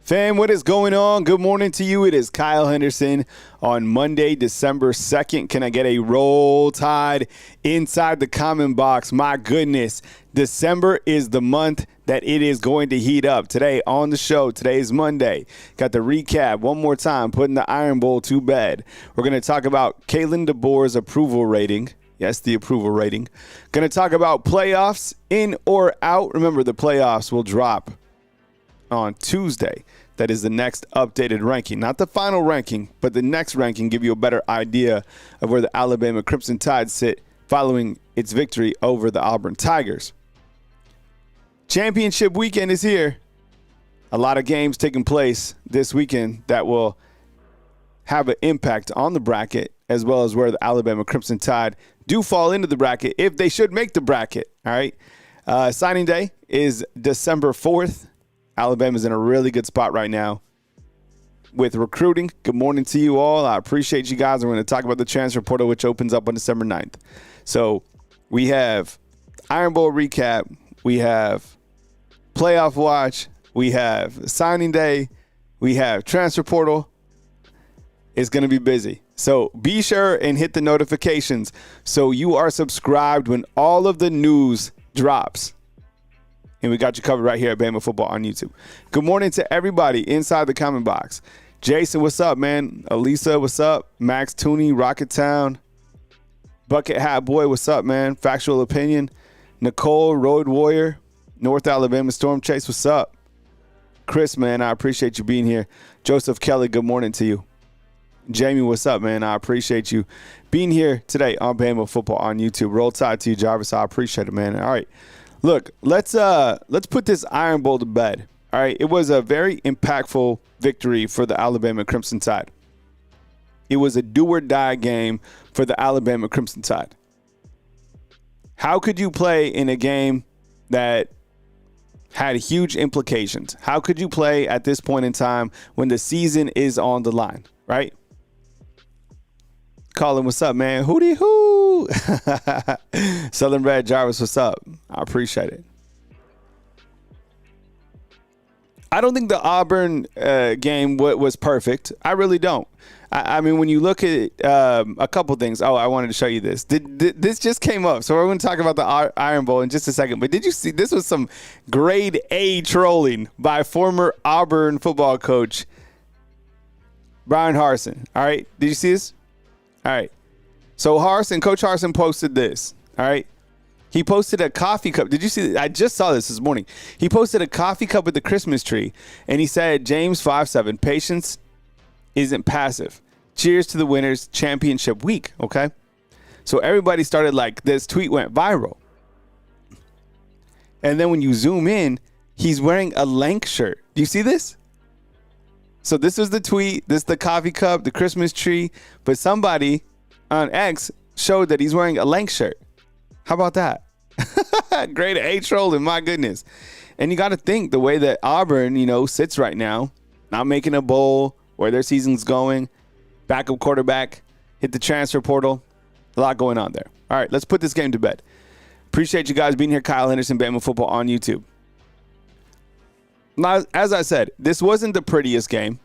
Fam, what is going on? Good morning to you. It is Kyle Henderson on Monday, December 2nd. Can I get a roll tide inside the comment box? My goodness, December is the month that it is going to heat up. Today on the show, today is Monday. Got the recap one more time, putting the Iron Bowl to bed. We're going to talk about Kalen DeBoer's approval rating. Yes, the approval rating. Going to talk about playoffs, in or out. Remember, the playoffs will drop on Tuesday. That is the next updated ranking. Not the final ranking, but the next ranking, give you a better idea of where the Alabama Crimson Tide sit following its victory over the Auburn Tigers. Championship weekend is here. A lot of games taking place this weekend that will have an impact on the bracket, as well as where the Alabama Crimson Tide do fall into the bracket if they should make the bracket. All right. Signing day is December 4th. Alabama's in a really good spot right now with recruiting. Good morning to you all. I appreciate you guys. We're going to talk about the transfer portal, which opens up on December 9th. So we have Iron Bowl recap. We have playoff watch. We have signing day. We have transfer portal. It's going to be busy. So be sure and hit the notifications so you are subscribed when all of the news drops. And we got you covered right here at Bama Football on YouTube. Good morning to everybody inside the comment box. Jason, what's up, man? Elisa, what's up? Max Tooney, Rocketown. Bucket Hat Boy, what's up, man? Factual Opinion. Nicole, Road Warrior. North Alabama Storm Chase, what's up? Chris, man, I appreciate you being here. Joseph Kelly, good morning to you. Jamie, what's up, man? I appreciate you being here today on Bama Football on YouTube. Roll Tide to you, Jarvis. I appreciate it, man. All right. Look, let's put this Iron Bowl to bed. All right, it was a very impactful victory for the Alabama Crimson Tide. It was a do-or-die game for the Alabama Crimson Tide. How could you play in a game that had huge implications? How could you play at this point in time when the season is on the line, right? Colin, what's up, man? Hootie hoo. Southern Red Jarvis, what's up? I appreciate it. I don't think the Auburn game was perfect. I really don't. I mean, when you look at a couple things. Oh, I wanted to show you this. This just came up, so we're going to talk about the Iron Bowl in just a second. But did you see this was some grade A trolling by former Auburn football coach Brian Harsin. All right, did you see this? All right. So Coach Harsin posted this. All right. He posted a coffee cup. Did you see that? I just saw this morning. He posted a coffee cup with the Christmas tree, and he said, James 5'7", patience isn't passive. Cheers to the winners championship week. Okay. So everybody started this tweet went viral. And then when you zoom in, he's wearing a Lank shirt. Do you see this? So this was the tweet, this is the coffee cup, the Christmas tree, but somebody on X showed that he's wearing a Lank shirt. How about that? Grade A trolling, my goodness. And you got to think the way that Auburn, sits right now, not making a bowl, where their season's going, backup quarterback, hit the transfer portal, a lot going on there. All right, let's put this game to bed. Appreciate you guys being here. Kyle Henderson, Bama Football on YouTube. Now, as I said, this wasn't the prettiest game.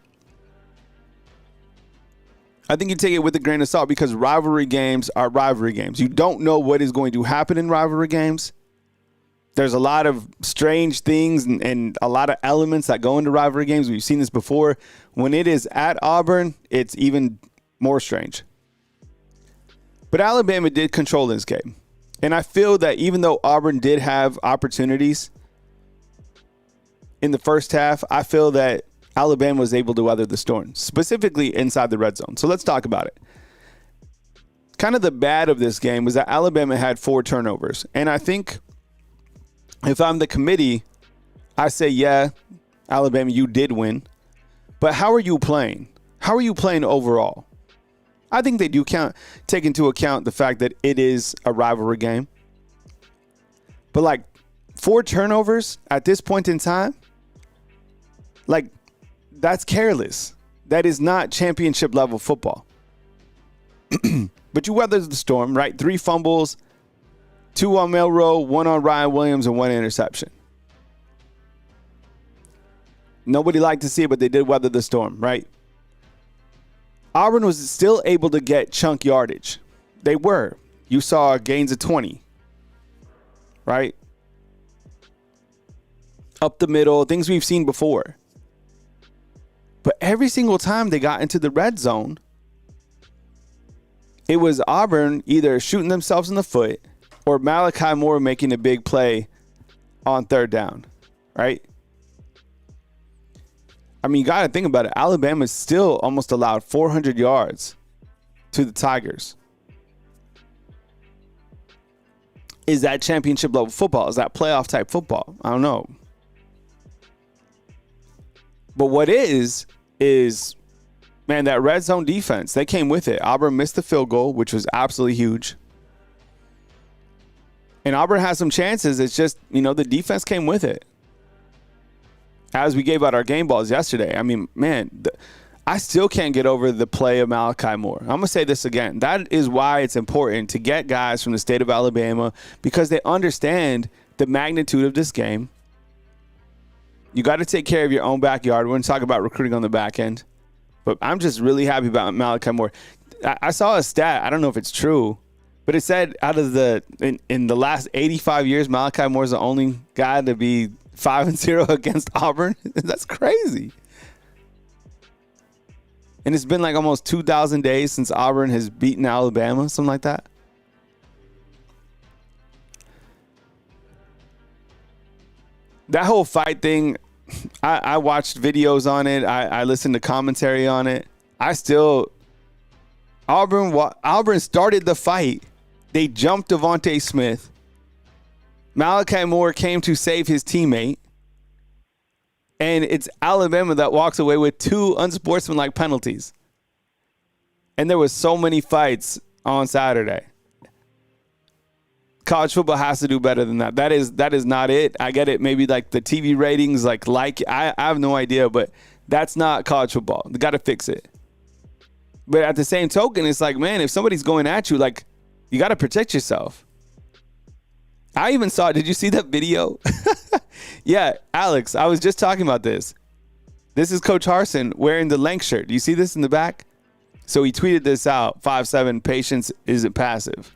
I think you take it with a grain of salt because rivalry games are rivalry games. You don't know what is going to happen in rivalry games. There's a lot of strange things and a lot of elements that go into rivalry games. We've seen this before. When it is at Auburn, it's even more strange. But Alabama did control this game. And I feel that even though Auburn did have opportunities in the first half, I feel that Alabama was able to weather the storm, specifically inside the red zone. So let's talk about it. Kind of the bad of this game was that Alabama had 4 turnovers. And I think if I'm the committee, I say, yeah, Alabama, you did win. But how are you playing? How are you playing overall? I think they do take into account the fact that it is a rivalry game. But 4 turnovers at this point in time, that's careless. That is not championship level football. But you weathered the storm, right? 3 fumbles, 2 on Melrose, 1 on Ryan Williams, and 1 interception. Nobody liked to see it, but they did weather the storm, right? Auburn was still able to get chunk yardage. They were. You saw gains of 20, right? Up the middle, things we've seen before. But every single time they got into the red zone, it was Auburn either shooting themselves in the foot or Malachi Moore making a big play on third down, right? I mean, you got to think about it. Alabama still almost allowed 400 yards to the Tigers. Is that championship level football? Is that playoff type football? I don't know. But what is, man, that red zone defense, they came with it. Auburn missed the field goal, which was absolutely huge. And Auburn has some chances. It's just, the defense came with it. As we gave out our game balls yesterday, I mean, man, I still can't get over the play of Malachi Moore. I'm going to say this again. That is why it's important to get guys from the state of Alabama, because they understand the magnitude of this game. You got to take care of your own backyard. We're going to talk about recruiting on the back end. But I'm just really happy about Malachi Moore. I saw a stat. I don't know if it's true, but it said out of in the last 85 years, Malachi Moore is the only guy to be 5-0 against Auburn. That's crazy. And it's been like almost 2,000 days since Auburn has beaten Alabama, something like that. That whole fight thing, I watched videos on it. I listened to commentary on it. Auburn started the fight. They jumped Devontae Smith. Malachi Moore came to save his teammate. And it's Alabama that walks away with 2 unsportsmanlike penalties. And there was so many fights on Saturday. College football has to do better than that. That is not it. I get it. Maybe like the TV ratings, I have no idea, but that's not college football. They got to fix it. But at the same token, it's like, man, if somebody's going at you, like, you got to protect yourself. I even saw, did you see that video? Yeah, Alex, I was just talking about this. This is Coach Harsin wearing the Lank shirt. Do you see this in the back? So he tweeted this out, 5'7", patience isn't passive.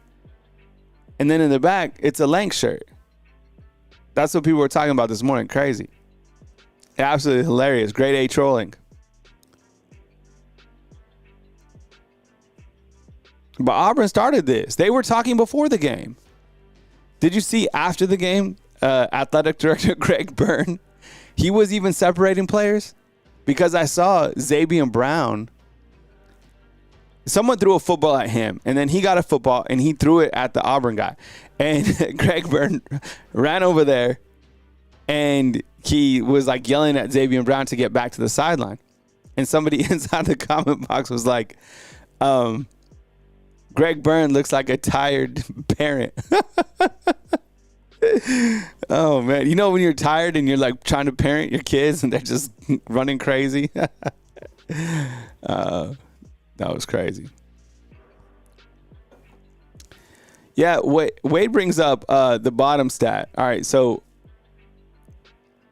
And then in the back, it's a Lank shirt. That's what people were talking about this morning. Crazy. Absolutely hilarious. Grade A trolling. But Auburn started this. They were talking before the game. Did you see after the game, athletic director Greg Byrne, he was even separating players? Because I saw Xavier Brown. Someone threw a football at him, and then he got a football, and he threw it at the Auburn guy. And Greg Byrne ran over there, and he was like yelling at Xavier Brown to get back to the sideline. And somebody inside the comment box was like, Greg Byrne looks like a tired parent. Oh, man. You know when you're tired and you're like trying to parent your kids and they're just running crazy? That was crazy. Yeah, Wade brings up the bottom stat. All right, so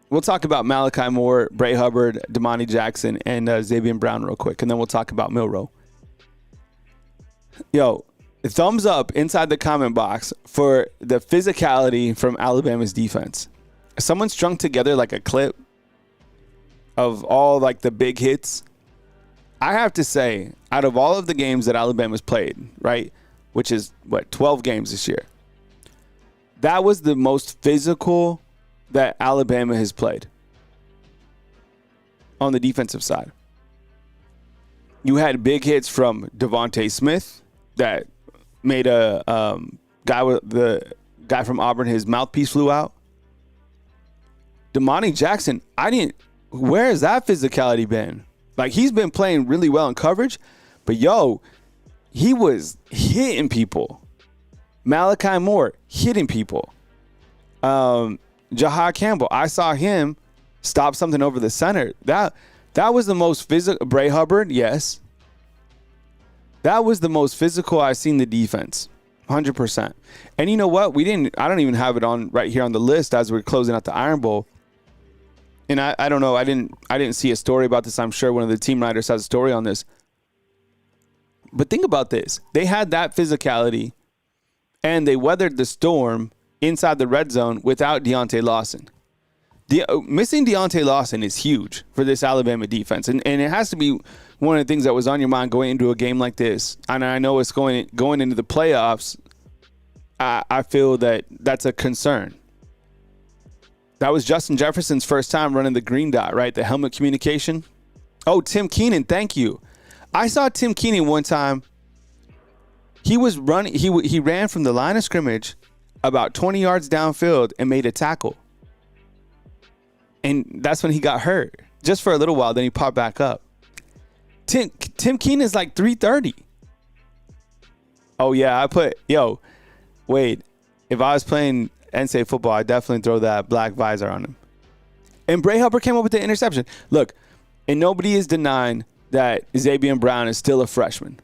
we'll talk about Malachi Moore, Bray Hubbard, Damani Jackson, and Xavier Brown real quick, and then we'll talk about Milroe. Yo, thumbs up inside the comment box for the physicality from Alabama's defense. Someone strung together like a clip of all like the big hits. I have to say, out of all of the games that Alabama's played, right, which is, 12 games this year, that was the most physical that Alabama has played on the defensive side. You had big hits from Devontae Smith that made the guy from Auburn, his mouthpiece flew out. Damani Jackson, where has that physicality been? Like, he's been playing really well in coverage, but he was hitting people. Malachi Moore hitting people. Jahad Campbell, I saw him stop something over the center. That was the most physical. Bray Hubbard, yes. That was the most physical I've seen the defense. 100%. And you know what? I don't even have it on right here on the list as we're closing out the Iron Bowl. and I don't know, I didn't see a story about this. I'm sure one of the team writers has a story on this. But think about this. They had that physicality, and they weathered the storm inside the red zone without Deontay Lawson. Missing Deontay Lawson is huge for this Alabama defense, and it has to be one of the things that was on your mind going into a game like this. And I know it's going into the playoffs. I feel that that's a concern. That was Justin Jefferson's first time running the green dot, right? The helmet communication. Oh, Tim Keenan, thank you. I saw Tim Keenan one time. He was running. He ran from the line of scrimmage about 20 yards downfield and made a tackle. And that's when he got hurt. Just for a little while, then he popped back up. Tim Keenan is like 330. Oh, yeah, Wade, if I was playing NCAA football, I'd definitely throw that black visor on him. And Bray Hubbard came up with the interception. Look, and nobody is denying that Xavier Brown is still a freshman.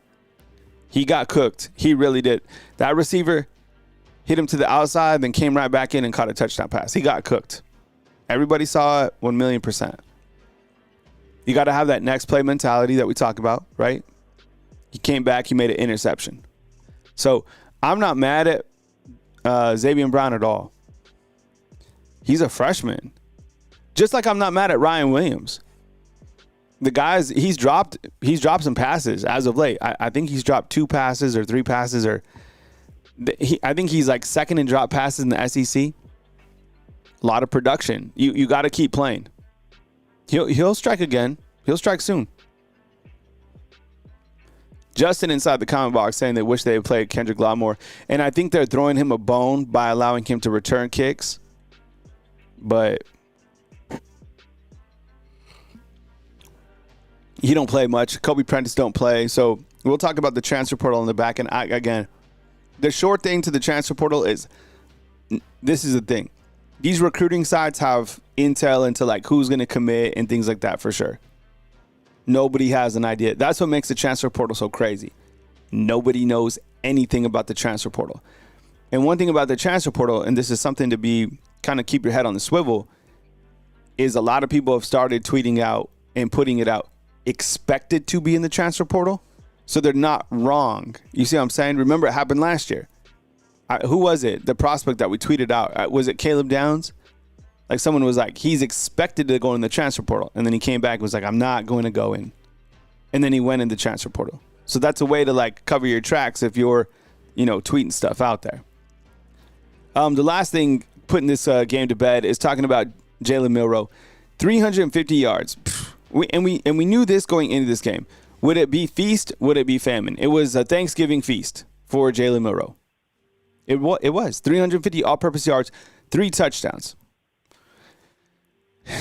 He got cooked. He really did. That receiver hit him to the outside, then came right back in and caught a touchdown pass. He got cooked. Everybody saw it 1,000,000%. You got to have that next play mentality that we talk about, right? He came back. He made an interception. So I'm not mad at Xavier Brown at all. He's a freshman. Just like I'm not mad at Ryan Williams. The guys, he's dropped some passes as of late. I think he's dropped 2 passes or 3 passes, I think he's like second in drop passes in the SEC. A lot of production. You got to keep playing. He'll strike again. He'll strike soon. Justin inside the comment box saying they wish they had played Kendrick Lamar. And I think they're throwing him a bone by allowing him to return kicks. But he don't play much. Kobe Prentice don't play. So we'll talk about the transfer portal in the back. And again, the short thing to the transfer portal is this is the thing. These recruiting sites have intel into like who's going to commit and things like that for sure. Nobody has an idea. That's what makes the transfer portal so crazy. Nobody knows anything about the transfer portal. And one thing about the transfer portal, and this is something to be kind of keep your head on the swivel, is a lot of people have started tweeting out and putting it out expected to be in the transfer portal. So they're not wrong. You see what I'm saying? Remember, it happened last year. Who was it? The prospect that we tweeted out. Was it Caleb Downs? Like someone was like, he's expected to go in the transfer portal. And then he came back and was like, I'm not going to go in. And then he went in the transfer portal. So that's a way to like cover your tracks if you're, tweeting stuff out there. The last thing putting this game to bed is talking about Jalen Milroe. 350 yards. We knew this going into this game. Would it be feast? Would it be famine? It was a Thanksgiving feast for Jalen Milroe. It was 350 all-purpose yards, 3 touchdowns.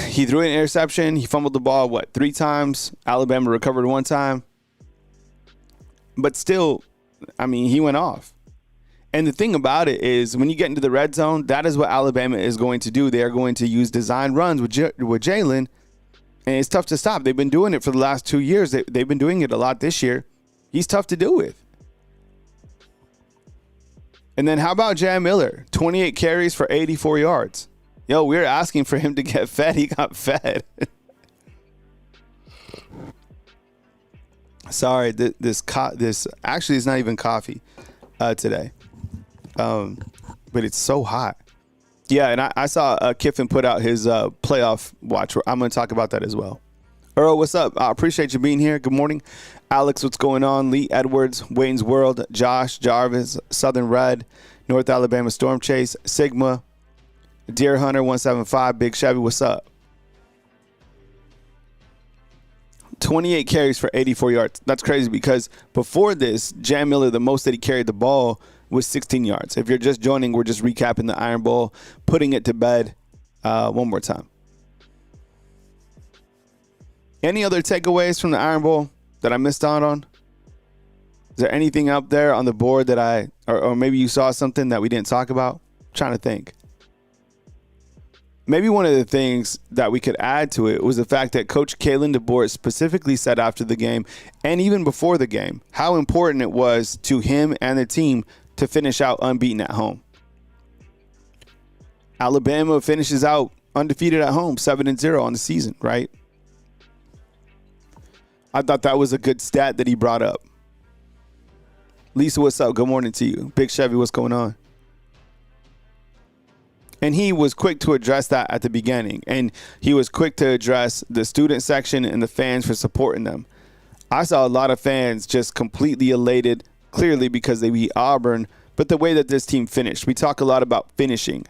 He threw an interception. He fumbled the ball, 3 times? Alabama recovered 1 time. But still, he went off. And the thing about it is when you get into the red zone, that is what Alabama is going to do. They are going to use design runs with Jalen, and it's tough to stop. They've been doing it for the last 2 years. They've been doing it a lot this year. He's tough to deal with. And then how about Jam Miller? 28 carries for 84 yards. We were asking for him to get fed. He got fed. Sorry, this actually is not even coffee today. But it's so hot. Yeah, and I saw Kiffin put out his playoff watch. I'm going to talk about that as well. Earl, what's up? I appreciate you being here. Good morning. Alex, what's going on? Lee Edwards, Wayne's World, Josh, Jarvis, Southern Red, North Alabama Storm Chase, Sigma, Deer Hunter 175, Big Chevy, what's up? 28 carries for 84 yards. That's crazy because before this, Jam Miller, the most that he carried the ball was 16 yards. If you're just joining, we're just recapping the Iron Bowl, putting it to bed one more time. Any other takeaways from the Iron Bowl that I missed out on? Is there anything up there on the board that or maybe you saw something that we didn't talk about? I'm trying to think. Maybe one of the things that we could add to it was the fact that Coach Kalen DeBoer specifically said after the game and even before the game how important it was to him and the team to finish out unbeaten at home. Alabama finishes out undefeated at home, 7-0 on the season, right? I thought that was a good stat that he brought up. Lisa, what's up? Good morning to you. Big Chevy, what's going on? And he was quick to address that at the beginning. And he was quick to address the student section and the fans for supporting them. I saw a lot of fans just completely elated, clearly because they beat Auburn, but the way that this team finished. We talk a lot about finishing.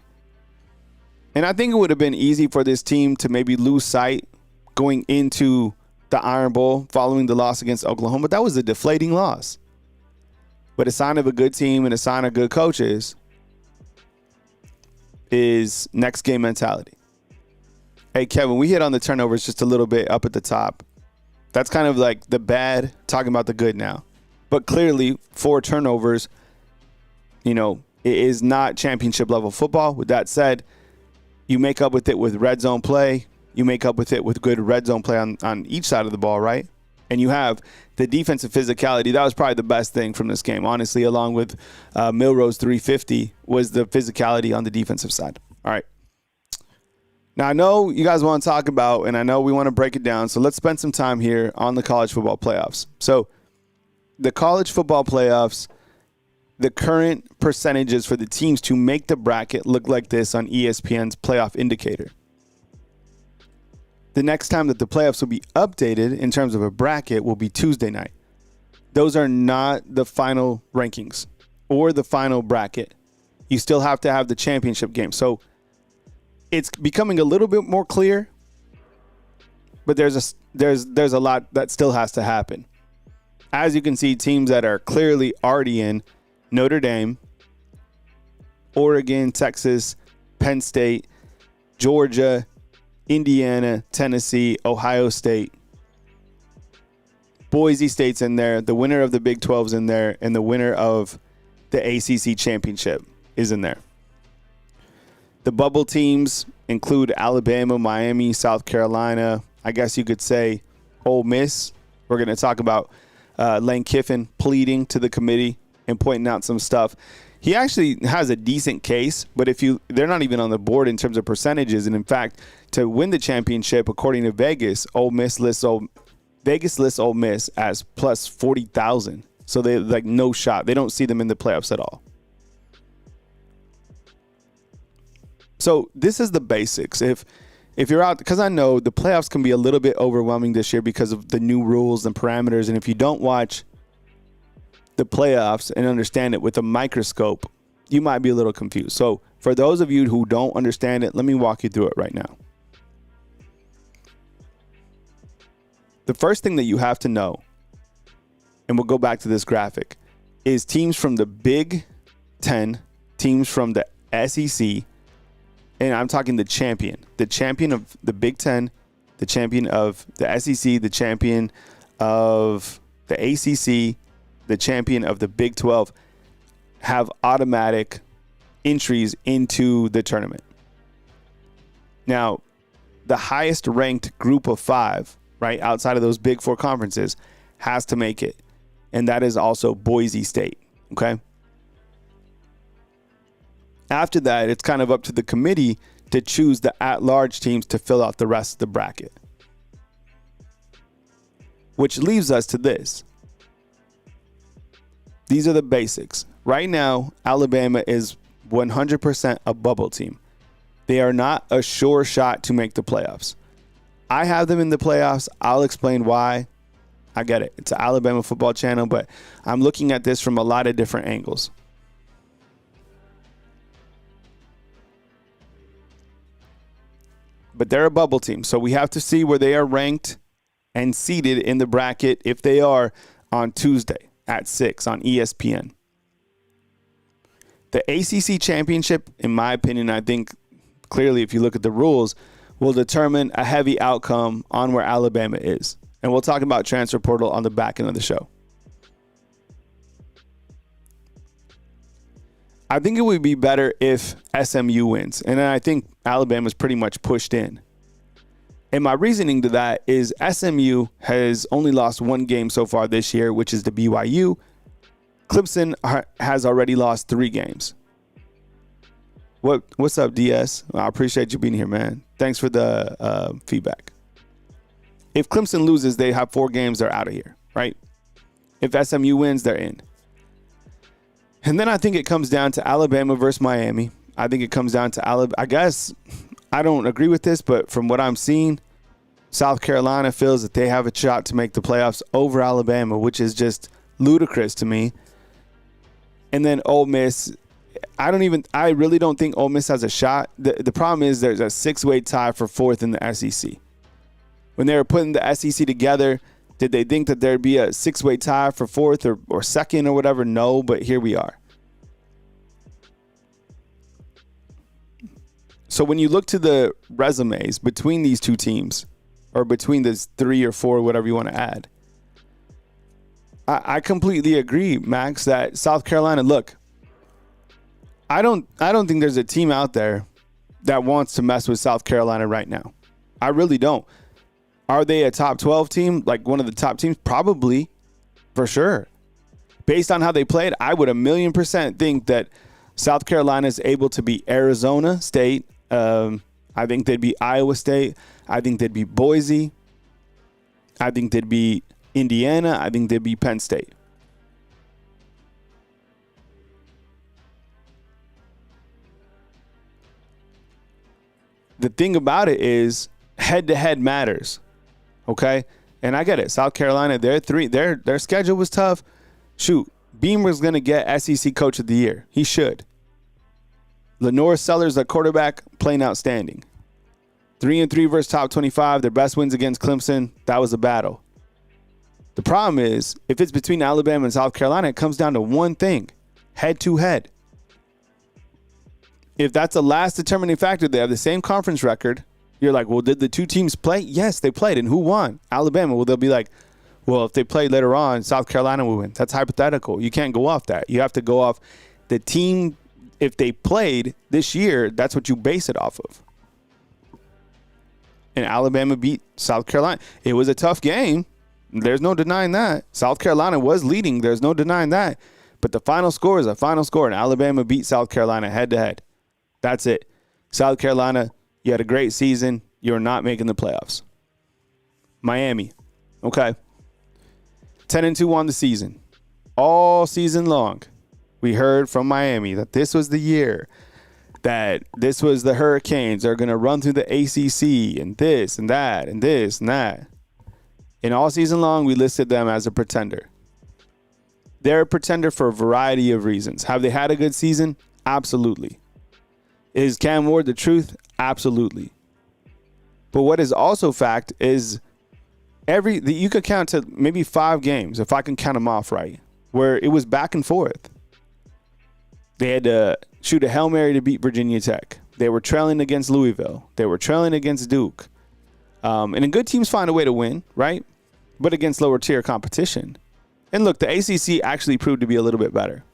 And I think it would have been easy for this team to maybe lose sight going into the Iron Bowl following the loss against Oklahoma. But that was a deflating loss. But a sign of a good team and a sign of good coaches is next game mentality. Hey, Kevin, we hit on the turnovers just a little bit up at the top. That's kind of like the bad, talking about the good now. But clearly, 4 turnovers, it is not championship level football. With that said, you make up with it with red zone play. You make up with it with good red zone play on each side of the ball, right? And you have the defensive physicality. That was probably the best thing from this game, honestly, along with Milroe's 350 was the physicality on the defensive side. All right. Now, I know you guys want to talk about, and I know we want to break it down, so let's spend some time here on the college football playoffs. So the college football playoffs, the current percentages for the teams to make the bracket look like this on ESPN's playoff indicator. The next time that the playoffs will be updated in terms of a bracket will be Tuesday night. Those are not the final rankings or the final bracket. You still have to have the championship game. So it's becoming a little bit more clear, but there's a lot that still has to happen. As you can see, teams that are clearly already in: Notre Dame, Oregon, Texas, Penn State, Georgia, Indiana, Tennessee, Ohio State. Boise State's in there. The winner of the Big 12's in there, and the winner of the ACC championship is in there. The bubble teams include Alabama, Miami, South Carolina. I guess you could say Ole Miss. We're going to talk about Lane Kiffin pleading to the committee and pointing out some stuff. He actually has a decent case, but they're not even on the board in terms of percentages. And in fact, to win the championship, according to Vegas, Vegas lists Ole Miss as plus 40,000. So they like no shot. They don't see them in the playoffs at all. So this is the basics. If you're out, because I know the playoffs can be a little bit overwhelming this year because of the new rules and parameters. And if you don't watch the playoffs and understand it with a microscope, you might be a little confused. So for those of you who don't understand it, let me walk you through it right now. The first thing that you have to know, and we'll go back to this graphic, is teams from the Big 10, teams from the SEC, and I'm talking the champion of the Big 10, the champion of the SEC, the champion of the ACC, the champion of the Big 12, have automatic entries into the tournament. Now, the highest ranked group of 5, right, outside of those Big 4 conferences, has to make it. And that is also Boise State, okay? After that, it's kind of up to the committee to choose the at-large teams to fill out the rest of the bracket. Which leaves us to this. These are the basics. Right now, Alabama is 100% a bubble team. They are not a sure shot to make the playoffs. I have them in the playoffs. I'll explain why. I get it. It's an Alabama football channel, but I'm looking at this from a lot of different angles. But they're a bubble team, so we have to see where they are ranked and seeded in the bracket if they are on Tuesday at 6 on ESPN. The ACC championship, in my opinion, I think clearly if you look at the rules, will determine a heavy outcome on where Alabama is. And we'll talk about transfer portal on the back end of the show. I think it would be better if SMU wins. And I think Alabama's pretty much pushed in. And my reasoning to that is SMU has only lost one game so far this year, which is to BYU. Clemson has already lost 3 games. What's up, DS? I appreciate you being here, man. Thanks for the feedback. If Clemson loses, they have 4 games. They're out of here, right? If SMU wins, they're in. And then I think it comes down to Alabama versus Miami. I think it comes down to Alabama. I guess I don't agree with this, but from what I'm seeing, South Carolina feels that they have a shot to make the playoffs over Alabama, which is just ludicrous to me. And then Ole Miss, I really don't think Ole Miss has a shot. The problem is there's a 6-way tie for 4th in the SEC. When they were putting the SEC together, did they think that there'd be a 6-way tie for 4th or 2nd or whatever? No, but here we are. So when you look to the resumes between these two teams, or between the 3 or 4, whatever you want to add, I completely agree, Max, that South Carolina, look, I don't think there's a team out there that wants to mess with South Carolina right now. I really don't. Are they a top 12 team, like one of the top teams? Probably, for sure. Based on how they played, I would 1,000,000% think that South Carolina is able to beat Arizona State. I think they'd beat Iowa State. I think they'd beat Boise. I think they'd beat Indiana. I think they'd beat Penn State. The thing about it is head-to-head matters. Okay, and I get it. South Carolina, their schedule was tough. Shoot, Beamer's gonna get SEC Coach of the Year. He should. Lenore Sellers, the quarterback, playing outstanding. 3-3 versus top 25. Their best wins against Clemson. That was a battle. The problem is, if it's between Alabama and South Carolina, it comes down to one thing: head-to-head. If that's the last determining factor, they have the same conference record. You're like, well, did the two teams play? Yes, they played. And who won? Alabama. Well, they'll be like, well, if they played later on, South Carolina will win. That's hypothetical. You can't go off that. You have to go off the team. If they played this year, that's what you base it off of. And Alabama beat South Carolina. It was a tough game. There's no denying that. South Carolina was leading. There's no denying that. But the final score is a final score, and Alabama beat South Carolina head-to-head. That's it. South Carolina, you had a great season. You're not making the playoffs. Miami, okay. 10-2 on the season. All season long, we heard from Miami that this was the year, that this was the Hurricanes. They're going to run through the ACC and this and that and this and that. And all season long, we listed them as a pretender. They're a pretender for a variety of reasons. Have they had a good season? Absolutely. Is Cam Ward the truth? Absolutely. But what is also fact is you could count to maybe 5 games, if I can count them off right, where it was back and forth. They had to shoot a Hail Mary to beat Virginia Tech. They were trailing against Louisville. They were trailing against Duke. And good teams find a way to win, right? But against lower tier competition. And look, the ACC actually proved to be a little bit better.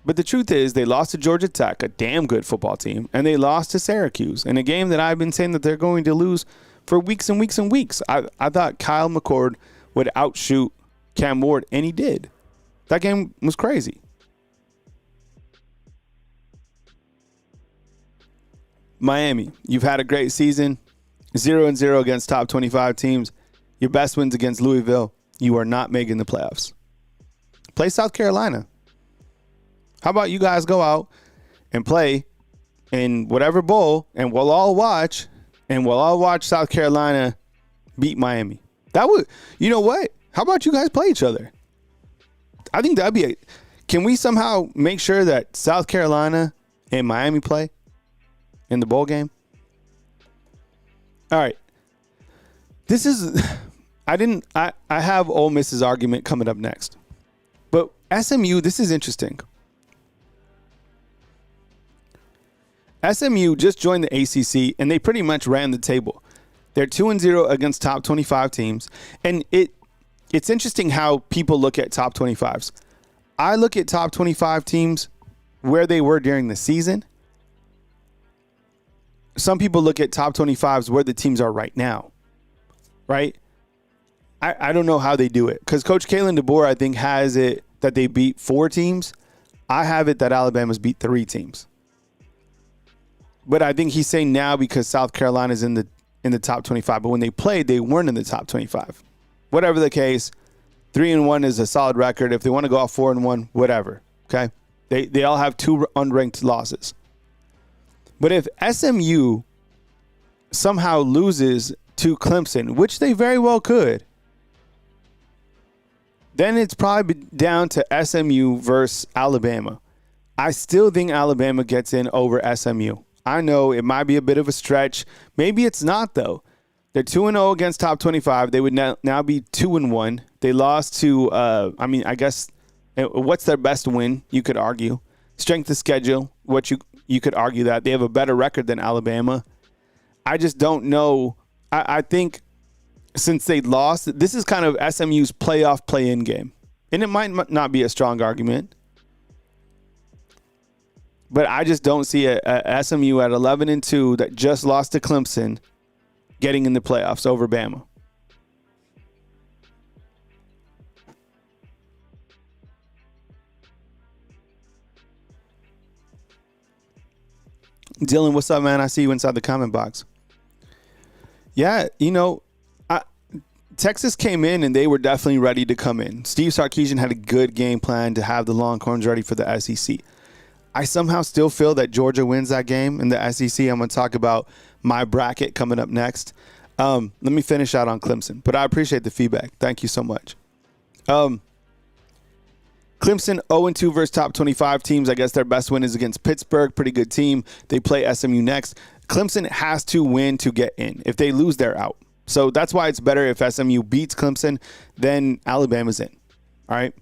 But the truth is, they lost to Georgia Tech, a damn good football team, and they lost to Syracuse in a game that I've been saying that they're going to lose for weeks and weeks and weeks. I thought Kyle McCord would outshoot Cam Ward, and he did. That game was crazy. Miami, you've had a great season. 0-0 against top 25 teams. Your best wins against Louisville. You are not making the playoffs. Play South Carolina. How about you guys go out and play in whatever bowl, and we'll all watch South Carolina beat Miami. That would, you know what? How about you guys play each other? I think that'd be can we somehow make sure that South Carolina and Miami play in the bowl game? All right. I have Ole Miss's argument coming up next. But SMU, this is interesting. SMU just joined the ACC, and they pretty much ran the table. They're 2-0 against top 25 teams. And it's interesting how people look at top 25s. I look at top 25 teams where they were during the season. Some people look at top 25s where the teams are right now, right? I don't know how they do it, because Coach Kalen DeBoer, I think, has it that they beat 4 teams. I have it that Alabama's beat 3 teams. But I think he's saying now because South Carolina is in the top 25. But when they played, they weren't in the top 25. Whatever the case, 3-1 is a solid record. If they want to go out 4-1, whatever. Okay, they all have 2 unranked losses. But if SMU somehow loses to Clemson, which they very well could, then it's probably down to SMU versus Alabama. I still think Alabama gets in over SMU. I know it might be a bit of a stretch. Maybe it's not, though. They're 2-0 against top 25. They would now be 2-1. They lost to, I guess, what's their best win? You could argue. Strength of schedule, what you could argue that. They have a better record than Alabama. I just don't know. I think since they lost, this is kind of SMU's playoff play-in game. And it might not be a strong argument. But I just don't see a SMU at 11-2 that just lost to Clemson getting in the playoffs over Bama. Dylan, what's up, man? I see you inside the comment box. Yeah, Texas came in and they were definitely ready to come in. Steve Sarkisian had a good game plan to have the Longhorns ready for the SEC. I somehow still feel that Georgia wins that game in the SEC. I'm going to talk about my bracket coming up next. Let me finish out on Clemson, but I appreciate the feedback. Thank you so much. Clemson 0-2 versus top 25 teams. I guess their best win is against Pittsburgh. Pretty good team. They play SMU next. Clemson has to win to get in. If they lose, they're out. So that's why it's better if SMU beats Clemson than Alabama's in. All right.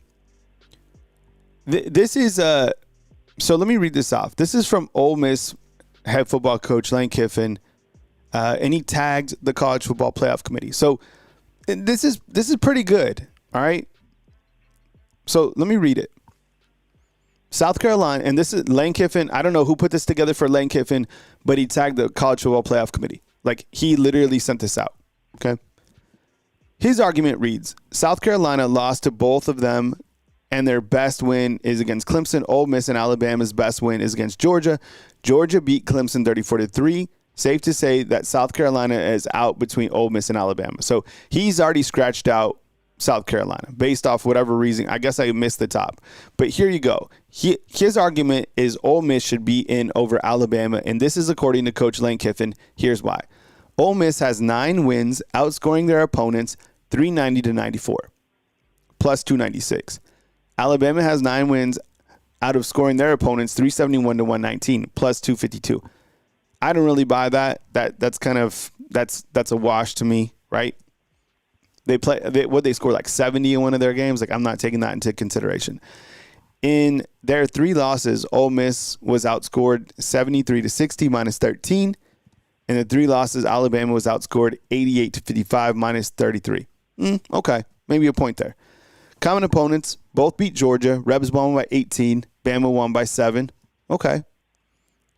This is so let me read this off. This is from Ole Miss head football coach Lane Kiffin, and he tagged the College Football Playoff Committee. So this is pretty good. All right. So let me read it. South Carolina, and this is Lane Kiffin. I don't know who put this together for Lane Kiffin, but he tagged the College Football Playoff Committee. Like, he literally sent this out. Okay. His argument reads, South Carolina lost to both of them, and their best win is against Clemson. Ole Miss and Alabama's best win is against Georgia. Georgia beat Clemson 34-3. Safe to say that South Carolina is out between Ole Miss and Alabama. So he's already scratched out South Carolina based off whatever reason. I guess I missed the top. But here you go. His argument is Ole Miss should be in over Alabama, and this is according to Coach Lane Kiffin. Here's why. Ole Miss has 9 wins, outscoring their opponents 390-94, plus 296. Alabama has 9 wins out of scoring their opponents 371-119, plus 252. I don't really buy that. That's kind of that's a wash to me, right? They score like 70 in one of their games. Like, I'm not taking that into consideration. In their 3 losses, Ole Miss was outscored 73-60, minus 13. In the 3 losses, Alabama was outscored 88-55, minus 33. Okay, maybe a point there. Common opponents, both beat Georgia. Rebs won by 18. Bama won by 7. Okay.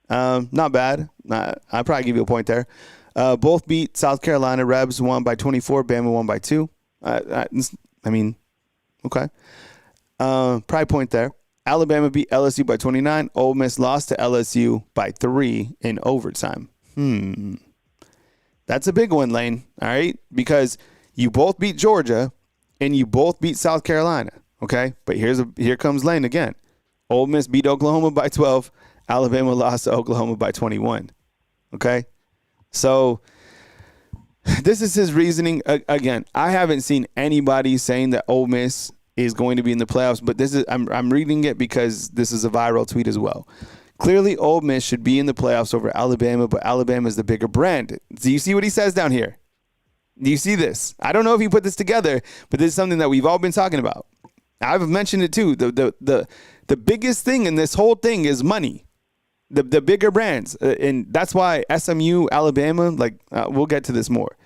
Not bad. I'd probably give you a point there. Both beat South Carolina. Rebs won by 24. Bama won by 2. I mean, okay. Probably point there. Alabama beat LSU by 29. Ole Miss lost to LSU by 3 in overtime. That's a big one, Lane. All right? Because you both beat Georgia and you both beat South Carolina. Okay? But here comes Lane again. Ole Miss beat Oklahoma by 12. Alabama lost to Oklahoma by 21. Okay? So this is his reasoning. Again, I haven't seen anybody saying that Ole Miss is going to be in the playoffs, but I'm reading it because this is a viral tweet as well. Clearly, Ole Miss should be in the playoffs over Alabama, but Alabama is the bigger brand. Do you see what he says down here? Do you see this? I don't know if he put this together, but this is something that we've all been talking about. I've mentioned it too. The biggest thing in this whole thing is money. The bigger brands. And that's why SMU, Alabama, we'll get to this more.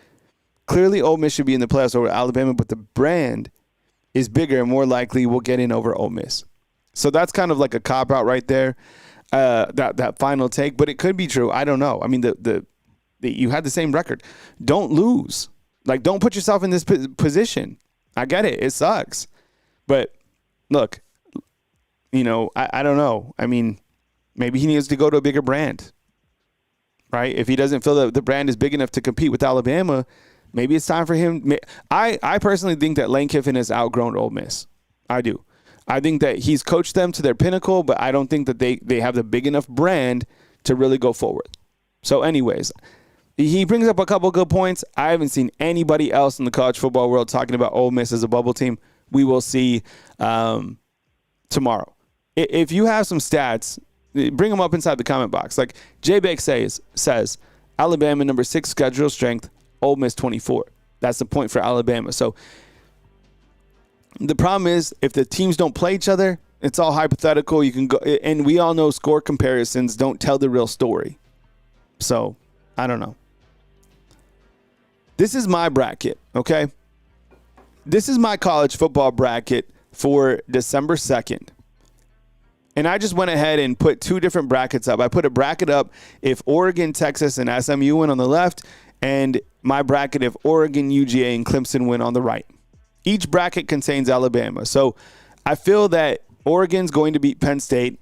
Clearly, Ole Miss should be in the playoffs over Alabama, but the brand is bigger and more likely will get in over Ole Miss. So that's kind of like a cop-out right there. That final take, but it could be true. I don't know. I mean, you had the same record. Don't lose. Like, don't put yourself in this position. I get it. It sucks. But look, I don't know. I mean, maybe he needs to go to a bigger brand. right? If he doesn't feel that the brand is big enough to compete with Alabama, maybe it's time for him. I personally think that Lane Kiffin has outgrown Ole Miss. I do. I think that he's coached them to their pinnacle, but I don't think that they have the big enough brand to really go forward. So anyways, he brings up a couple good points. I haven't seen anybody else in the college football world talking about Ole Miss as a bubble team. We will see tomorrow. If you have some stats, bring them up inside the comment box. Like Jay Beck says, Alabama number 6 schedule strength, Ole Miss 24. That's the point for Alabama. So the problem is if the teams don't play each other, it's all hypothetical. You can go, and we all know score comparisons don't tell the real story. So I don't know. This is my bracket, okay? This is my college football bracket for December 2nd. And I just went ahead and put 2 different brackets up. I put a bracket up if Oregon, Texas, and SMU win on the left, and my bracket if Oregon, UGA, and Clemson win on the right. Each bracket contains Alabama. So I feel that Oregon's going to beat Penn State.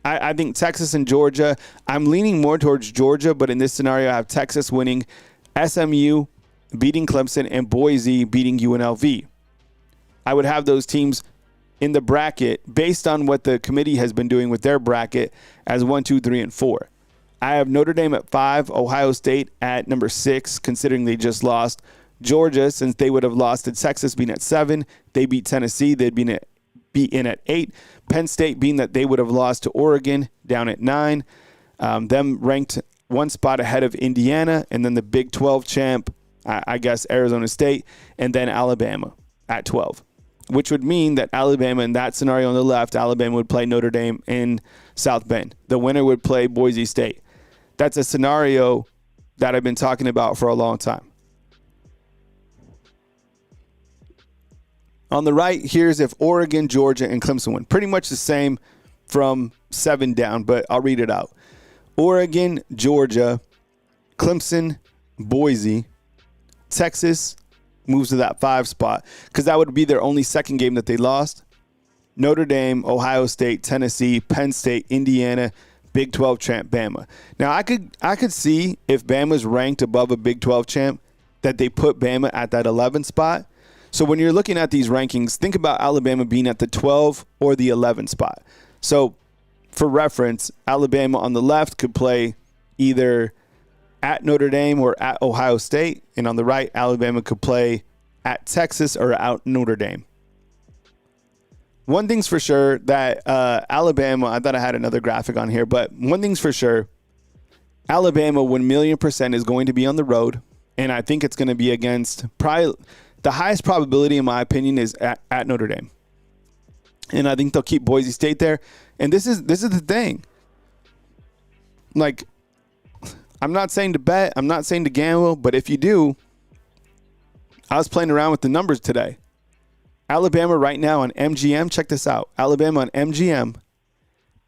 I think Texas and Georgia, I'm leaning more towards Georgia, but in this scenario, I have Texas winning, SMU beating Clemson, and Boise beating UNLV. I would have those teams in the bracket based on what the committee has been doing with their bracket as 1, 2, 3, and 4. I have Notre Dame at 5, Ohio State at number 6, considering they just lost. Georgia, since they would have lost to Texas, being at 7. They beat Tennessee. They'd be in at 8. Penn State, being that they would have lost to Oregon, down at 9. Them ranked 1 spot ahead of Indiana, and then the Big 12 champ, I guess, Arizona State, and then Alabama at 12, which would mean that Alabama, in that scenario on the left, Alabama would play Notre Dame in South Bend. The winner would play Boise State. That's a scenario that I've been talking about for a long time. On the right, here's if Oregon, Georgia, and Clemson win. Pretty much the same from 7 down, but I'll read it out. Oregon, Georgia, Clemson, Boise, Texas moves to that 5 spot because that would be their only second game that they lost. Notre Dame, Ohio State, Tennessee, Penn State, Indiana, Big 12 champ, Bama. Now, I could see if Bama's ranked above a Big 12 champ that they put Bama at that 11 spot. So when you're looking at these rankings, think about Alabama being at the 12 or the 11 spot. So for reference, Alabama on the left could play either at Notre Dame or at Ohio State. And on the right, Alabama could play at Texas or at Notre Dame. One thing's for sure that Alabama, I thought I had another graphic on here, but one thing's for sure, Alabama 1,000,000% is going to be on the road. And I think it's going to be against probably the highest probability, in my opinion, is at Notre Dame. And I think they'll keep Boise State there. And this is the thing. Like, I'm not saying to bet. I'm not saying to gamble. But if you do, I was playing around with the numbers today. Alabama right now on MGM, check this out. Alabama on MGM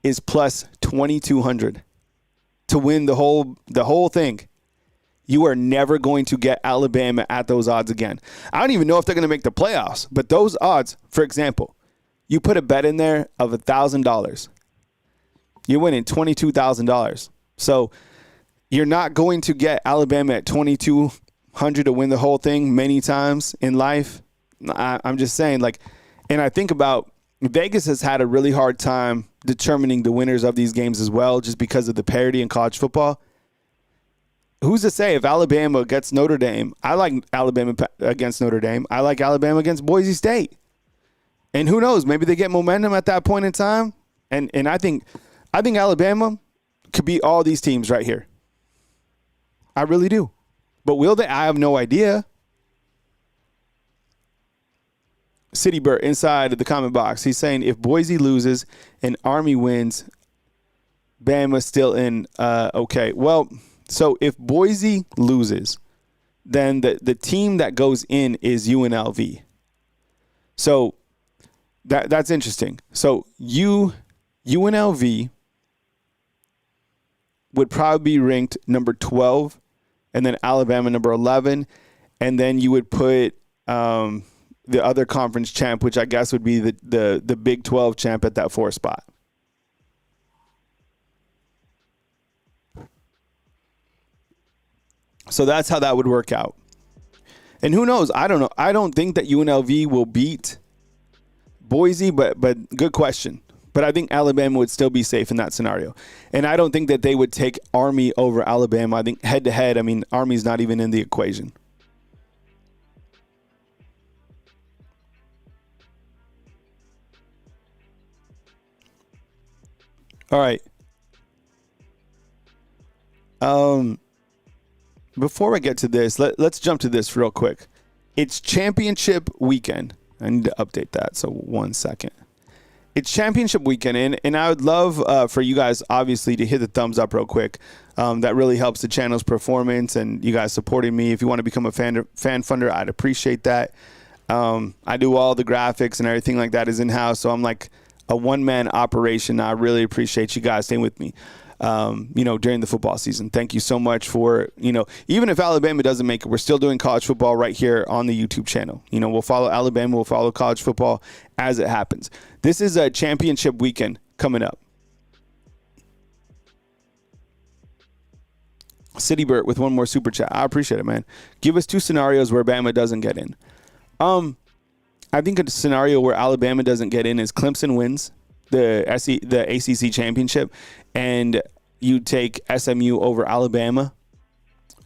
is plus 2,200 to win the whole thing. You are never going to get Alabama at those odds again. I don't even know if they're going to make the playoffs, but those odds, for example, you put a bet in there of $1,000. You're winning $22,000. So you're not going to get Alabama at 2,200 to win the whole thing many times in life. I'm just saying, like, and I think about Vegas has had a really hard time determining the winners of these games as well, just because of the parity in college football. Who's to say if Alabama gets Notre Dame? I like Alabama against Notre Dame. I like Alabama against Boise State. And who knows? Maybe they get momentum at that point in time. And I think Alabama could beat all these teams right here. I really do. But will they? I have no idea. City Burt inside of the comment box. He's saying if Boise loses and Army wins, Bama's still in. Okay. Well, so if Boise loses, then the team that goes in is UNLV. So that's interesting. So UNLV would probably be ranked number 12, and then Alabama number 11, and then you would put the other conference champ, which I guess would be the Big 12 champ at that 4 spot. So that's how that would work out. And who knows? I don't know. I don't think that UNLV will beat Boise, but good question. But I think Alabama would still be safe in that scenario. And I don't think that they would take Army over Alabama. I think head-to-head, I mean, Army's not even in the equation. All right. Before I get to this, let's jump to this real quick. It's championship weekend. I need to update that, so 1 second. It's championship weekend, and I would love for you guys, obviously, to hit the thumbs up real quick. That really helps the channel's performance and you guys supporting me. If you want to become a fan funder, I'd appreciate that. I do all the graphics and everything like that is in-house, so I'm like a one-man operation. I really appreciate you guys staying with me, during the football season. Thank you so much for, even if Alabama doesn't make it, we're still doing college football right here on the YouTube channel. We'll follow Alabama, we'll follow college football as it happens. This is a championship weekend coming up. City Burt with one more super chat. I appreciate it, man. Give us 2 scenarios where Bama doesn't get in. I think a scenario where Alabama doesn't get in is Clemson wins the ACC championship and you take SMU over Alabama,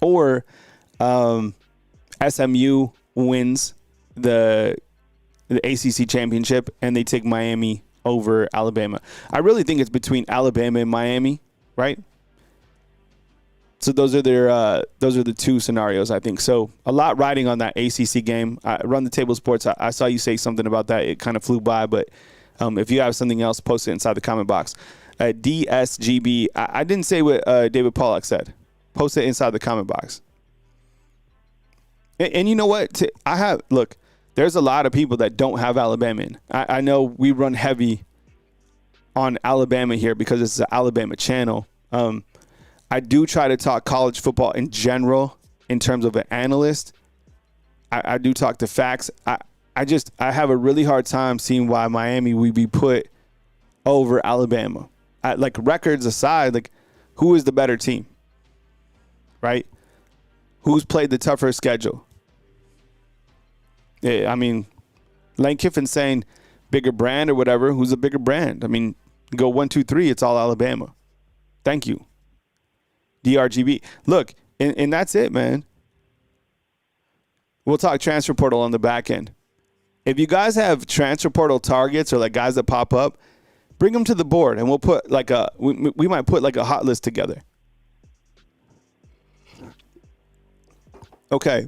or SMU wins the ACC championship and they take Miami over Alabama. I really think it's between Alabama and Miami, right? So those are the 2 scenarios, I think. So a lot riding on that ACC game. Run the Table Sports. I saw you say something about that. It kind of flew by, but if you have something else, post it inside the comment box. DSGB. I didn't say what David Pollack said. Post it inside the comment box. And you know what? Look, there's a lot of people that don't have Alabama in. I know we run heavy on Alabama here because it's an Alabama channel. I do try to talk college football in general in terms of an analyst. I do talk the facts. I have a really hard time seeing why Miami would be put over Alabama. Like, records aside, like, who is the better team? Right? Who's played the tougher schedule? Yeah, I mean, Lane Kiffin's saying bigger brand or whatever. Who's a bigger brand? I mean, go 1, 2, 3, it's all Alabama. Thank you. DRGB. Look, and that's it, man. We'll talk transfer portal on the back end. If you guys have transfer portal targets or like guys that pop up, bring them to the board and we'll put like we might put like a hot list together. Okay.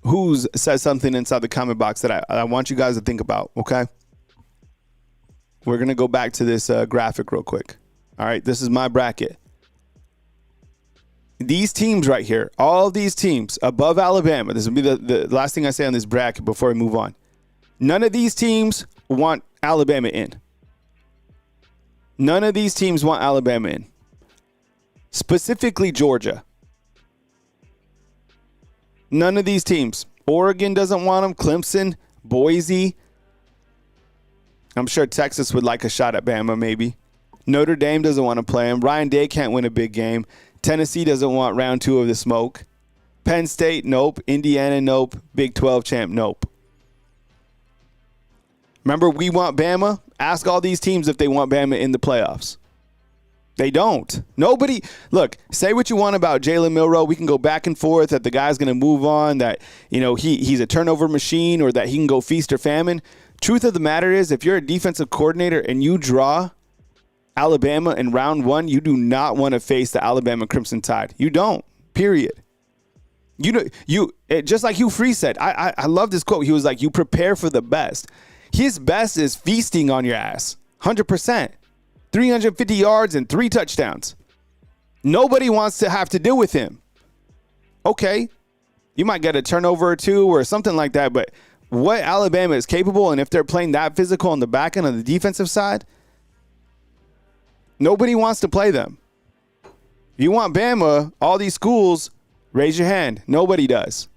Who's says something inside the comment box that I want you guys to think about, okay? We're going to go back to this graphic real quick. All right, this is my bracket. These teams right here, all these teams above Alabama, this will be the last thing I say on this bracket before I move on. None of these teams want Alabama in. None of these teams want Alabama in. Specifically Georgia. None of these teams. Oregon doesn't want them. Clemson, Boise. I'm sure Texas would like a shot at Bama maybe. Notre Dame doesn't want to play him. Ryan Day can't win a big game. Tennessee doesn't want round 2 of the smoke. Penn State, nope. Indiana, nope. Big 12 champ, nope. Remember, we want Bama? Ask all these teams if they want Bama in the playoffs. They don't. Nobody. Look, say what you want about Jalen Milroe. We can go back and forth that the guy's going to move on, that he's a turnover machine, or that he can go feast or famine. Truth of the matter is, if you're a defensive coordinator and you draw Alabama in round 1, you do not want to face the Alabama Crimson Tide. You don't. Period. Just like Hugh Freeze said, I love this quote. He was like, you prepare for the best. His best is feasting on your ass. 100%. 350 yards and 3 touchdowns. Nobody wants to have to deal with him. Okay. You might get a turnover or 2 or something like that, but what Alabama is capable, and if they're playing that physical on the back end of the defensive side, nobody wants to play them. If you want Bama, all these schools, raise your hand. Nobody does.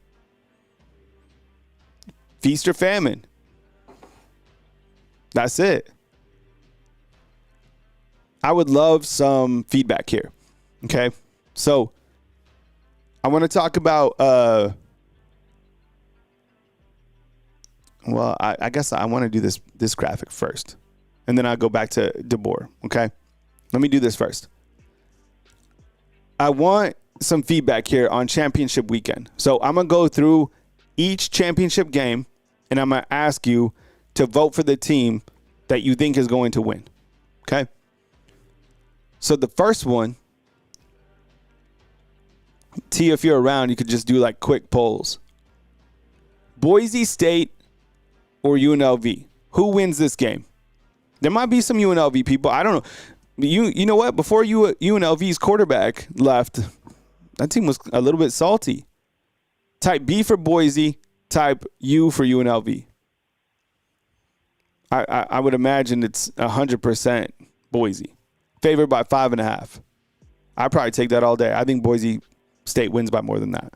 Feast or famine. That's it. I would love some feedback here. Okay. So I want to talk about, well, I guess I want to do this graphic first, and then I'll go back to DeBoer, okay? Let me do this first. I want some feedback here on championship weekend. So I'm going to go through each championship game, and I'm going to ask you to vote for the team that you think is going to win, okay? So the first one, T, if you're around, you could just do like quick polls. Boise State or UNLV? Who wins this game? There might be some UNLV people. I don't know. You know what? Before UNLV's quarterback left, that team was a little bit salty. Type B for Boise. Type U for UNLV. I would imagine it's 100% Boise. Favored by 5.5. I'd probably take that all day. I think Boise State wins by more than that.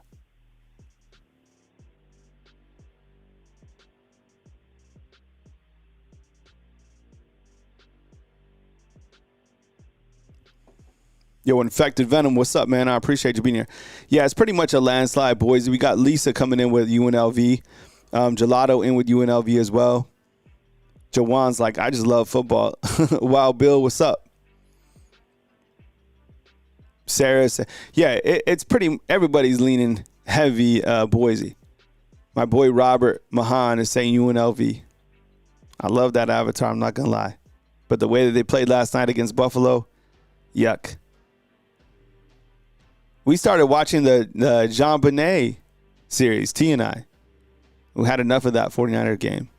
Yo, Infected Venom, what's up, man? I appreciate you being here. Yeah, it's pretty much a landslide, boys. We got Lisa coming in with UNLV. Gelato in with UNLV as well. Jawan's like, I just love football. Wild Bill, what's up? Sarah said, yeah, it's pretty, everybody's leaning heavy Boise. My boy Robert Mahan is saying UNLV. I love that avatar, I'm not going to lie. But the way that they played last night against Buffalo, yuck. We started watching the Jean Bonnet series, T and I. We had enough of that 49er game.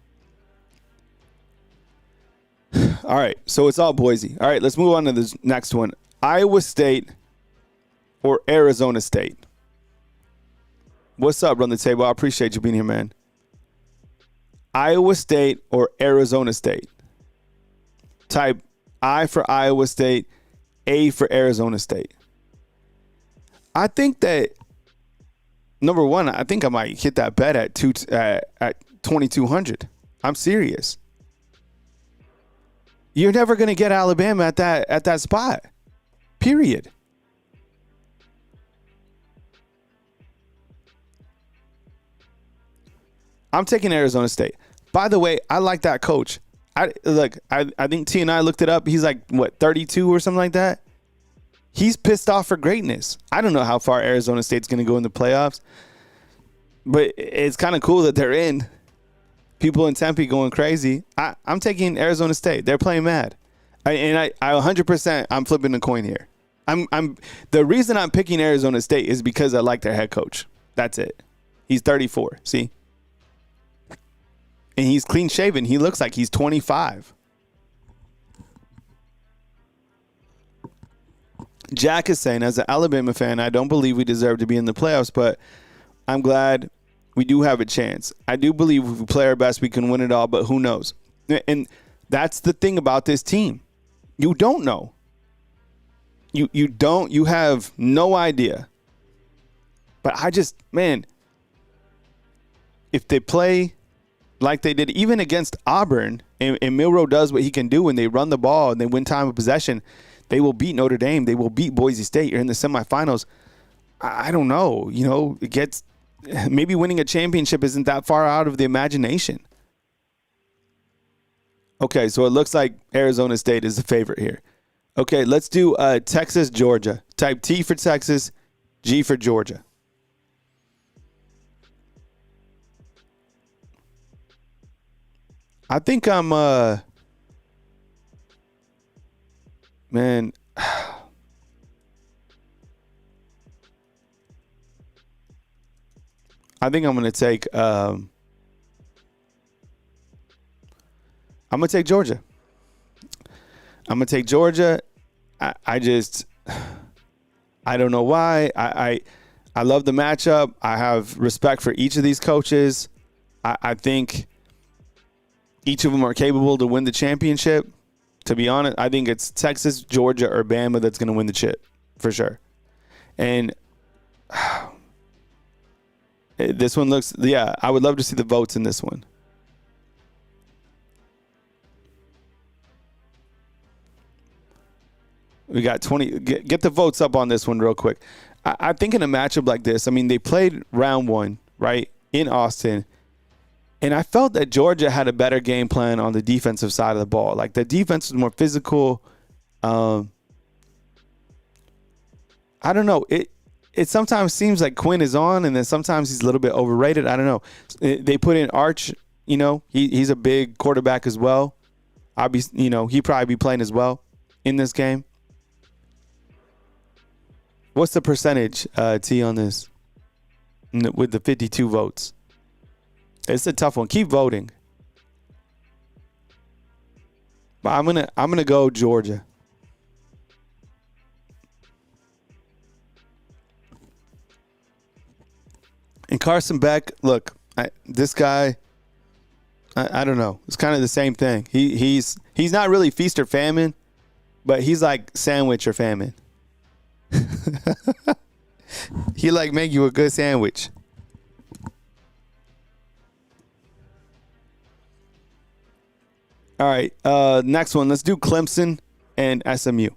All right, so it's all Boise. All right, let's move on to this next one. Iowa State or Arizona State? What's up, Run the Table? I appreciate you being here, man. Iowa State or Arizona State? Type I for Iowa State, A for Arizona State. I think that, number one, I think I might hit that bet at 2,200. I'm serious. You're never going to get Alabama at that spot. Period. I'm taking Arizona State. By the way, I like that coach. I think T and I looked it up. He's like, what, 32 or something like that? He's pissed off for greatness. I don't know how far Arizona State's going to go in the playoffs, but it's kind of cool that they're in. People in Tempe going crazy. I'm taking Arizona State. They're playing mad. I 100%, I'm flipping the coin here. The reason I'm picking Arizona State is because I like their head coach. That's it. He's 34. See? And he's clean shaven. He looks like he's 25. Jack is saying, as an Alabama fan, I don't believe we deserve to be in the playoffs, but I'm glad we do have a chance. I do believe if we play our best, we can win it all, but who knows? And that's the thing about this team. You don't know. You have no idea. But man, if they play like they did even against Auburn, and Milroe does what he can do and they run the ball and they win time of possession, they will beat Notre Dame. They will beat Boise State. You're in the semifinals. I don't know. It gets maybe winning a championship isn't that far out of the imagination. Okay, so it looks like Arizona State is the favorite here. Okay, let's do Texas, Georgia. Type T for Texas, G for Georgia. I think I'm man. I think I'm going to take Georgia. I'm going to take Georgia. I don't know why. I love the matchup. I have respect for each of these coaches. I think each of them are capable to win the championship. To be honest, I think it's Texas, Georgia, or Bama that's going to win the chip for sure. And this one looks, I would love to see the votes in this one. We got 20. Get the votes up on this one real quick. I think in a matchup like this, I mean, they played round one, right, in Austin. And I felt that Georgia had a better game plan on the defensive side of the ball. Like, the defense was more physical. I don't know. It sometimes seems like Quinn is on, and then sometimes he's a little bit overrated. I don't know. They put in Arch. He's a big quarterback as well. He'd probably be playing as well in this game. What's the percentage, T, on this with the 52 votes? It's a tough one. Keep voting. But I'm gonna go Georgia. And Carson Beck, look, this guy, I don't know. It's kind of the same thing. He's not really feast or famine, but he's like sandwich or famine. He like make you a good sandwich. All right, next one. Let's do Clemson and SMU.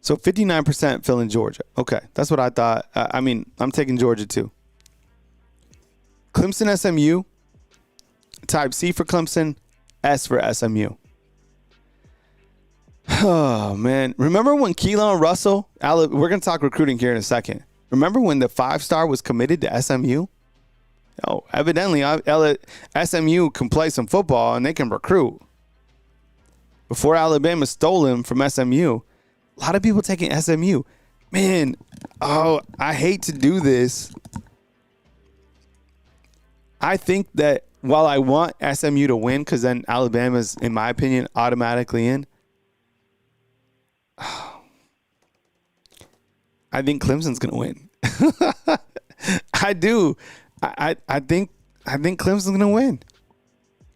So 59% filling Georgia. Okay, that's what I thought. I'm taking Georgia too. Clemson, SMU. Type C for Clemson, S for SMU. Oh, man. Remember when Keelan Russell, we're going to talk recruiting here in a second. Remember when the 5-star was committed to SMU? Oh, evidently, SMU can play some football and they can recruit. Before Alabama stole him from SMU, a lot of people taking SMU. Man, I hate to do this. I think that while I want SMU to win, because then Alabama's, in my opinion, automatically in, I think Clemson's going to win. I do. I think Clemson's going to win.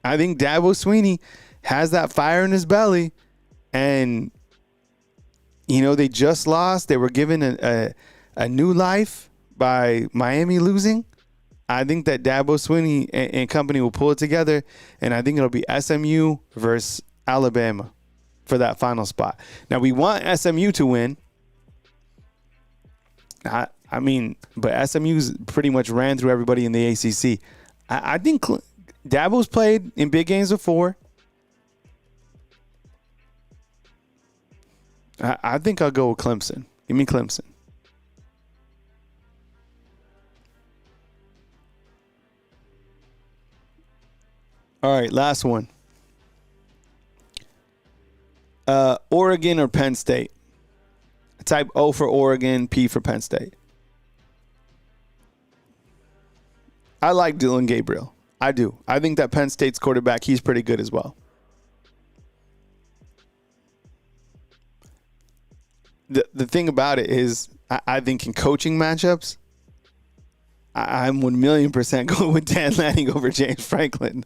I think Dabo Swinney has that fire in his belly, and they just lost. They were given a new life by Miami losing. I think that Dabo Swinney and company will pull it together, and I think it'll be SMU versus Alabama for that final spot. Now, we want SMU to win. But SMU's pretty much ran through everybody in the ACC. I think Dabo's played in big games before. I think I'll go with Clemson. Give me Clemson. All right, last one. Oregon or Penn State? Type O for Oregon, P for Penn State. I like Dylan Gabriel. I do. I think that Penn State's quarterback, he's pretty good as well. The thing about it is, I think in coaching matchups, I'm 1,000,000% going with Dan Lanning over James Franklin.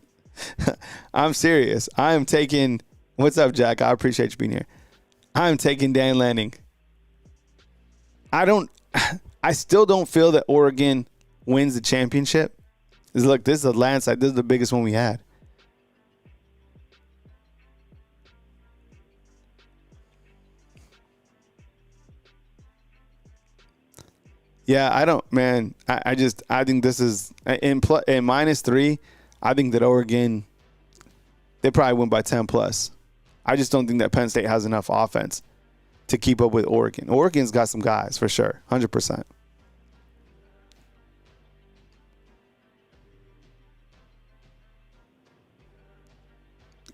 I'm serious. I am taking. What's up, Jack? I appreciate you being here. I'm taking Dan Lanning. I still don't feel that Oregon wins the championship. Look, this is a landslide. This is the biggest one we had. Yeah, I don't, man. I think this is in -3. I think that Oregon, they probably win by 10 plus. I just don't think that Penn State has enough offense to keep up with Oregon. Oregon's got some guys for sure, 100%.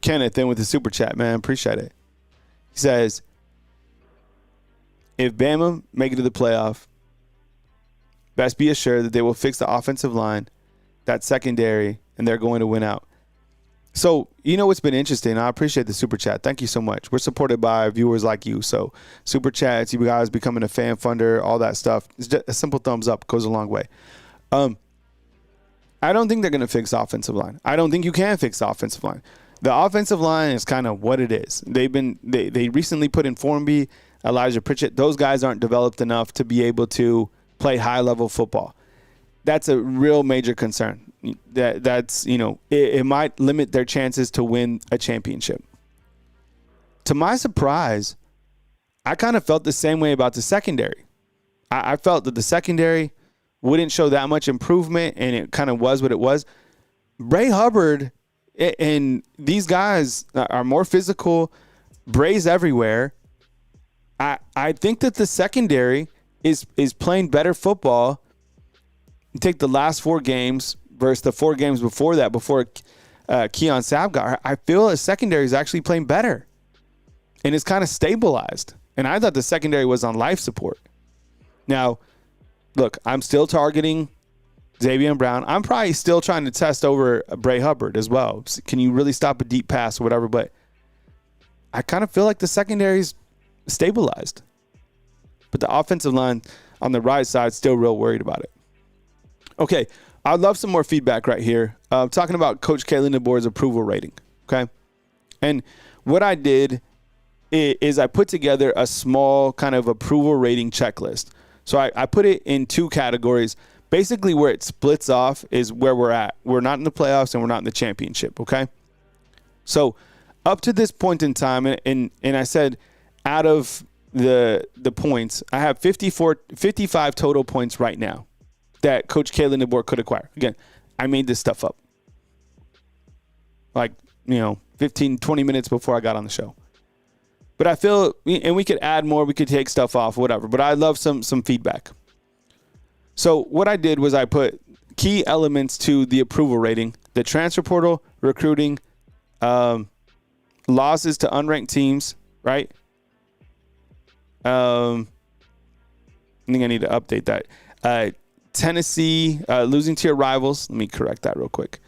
Kenneth in with the super chat, man. Appreciate it. He says, if Bama make it to the playoff, best be assured that they will fix the offensive line, that secondary, and they're going to win out. So, what's been interesting? I appreciate the super chat. Thank you so much. We're supported by viewers like you. So, super chats, you guys becoming a fan funder, all that stuff. It's just a simple thumbs up goes a long way. I don't think they're going to fix offensive line. I don't think you can fix the offensive line. The offensive line is kind of what it is. They recently put in Formby, Elijah Pritchett. Those guys aren't developed enough to be able to play high-level football. That's a real major concern. It might limit their chances to win a championship. To my surprise, I kind of felt the same way about the secondary. I felt that the secondary wouldn't show that much improvement, and it kind of was what it was. Bray Hubbard and these guys are more physical. Bray's everywhere. I think that the secondary is playing better football. You take the last 4 games versus the 4 games before that, before Keon Sabb got hurt. I feel the secondary is actually playing better, and it's kind of stabilized. And I thought the secondary was on life support. Now, look, I'm still targeting Xavier Brown. I'm probably still trying to test over Bray Hubbard as well. Can you really stop a deep pass or whatever? But I kind of feel like the secondary's stabilized. But the offensive line on the right side still real worried about it. Okay, I'd love some more feedback right here. Talking about Coach Kalen DeBoer's approval rating, okay? And what I did is I put together a small kind of approval rating checklist. So I put it in 2 categories. Basically, where it splits off is where we're at. We're not in the playoffs and we're not in the championship, okay? So up to this point in time, and I said out of the points, I have 55 total points right now that Coach Kalen DeBoer could acquire. Again, I made this stuff up. 15, 20 minutes before I got on the show. But I feel, and we could add more, we could take stuff off, whatever. But I love some feedback. So what I did was I put key elements to the approval rating: the transfer portal, recruiting, losses to unranked teams, right? I think I need to update that. Tennessee, losing to your rivals. Let me correct that real quick.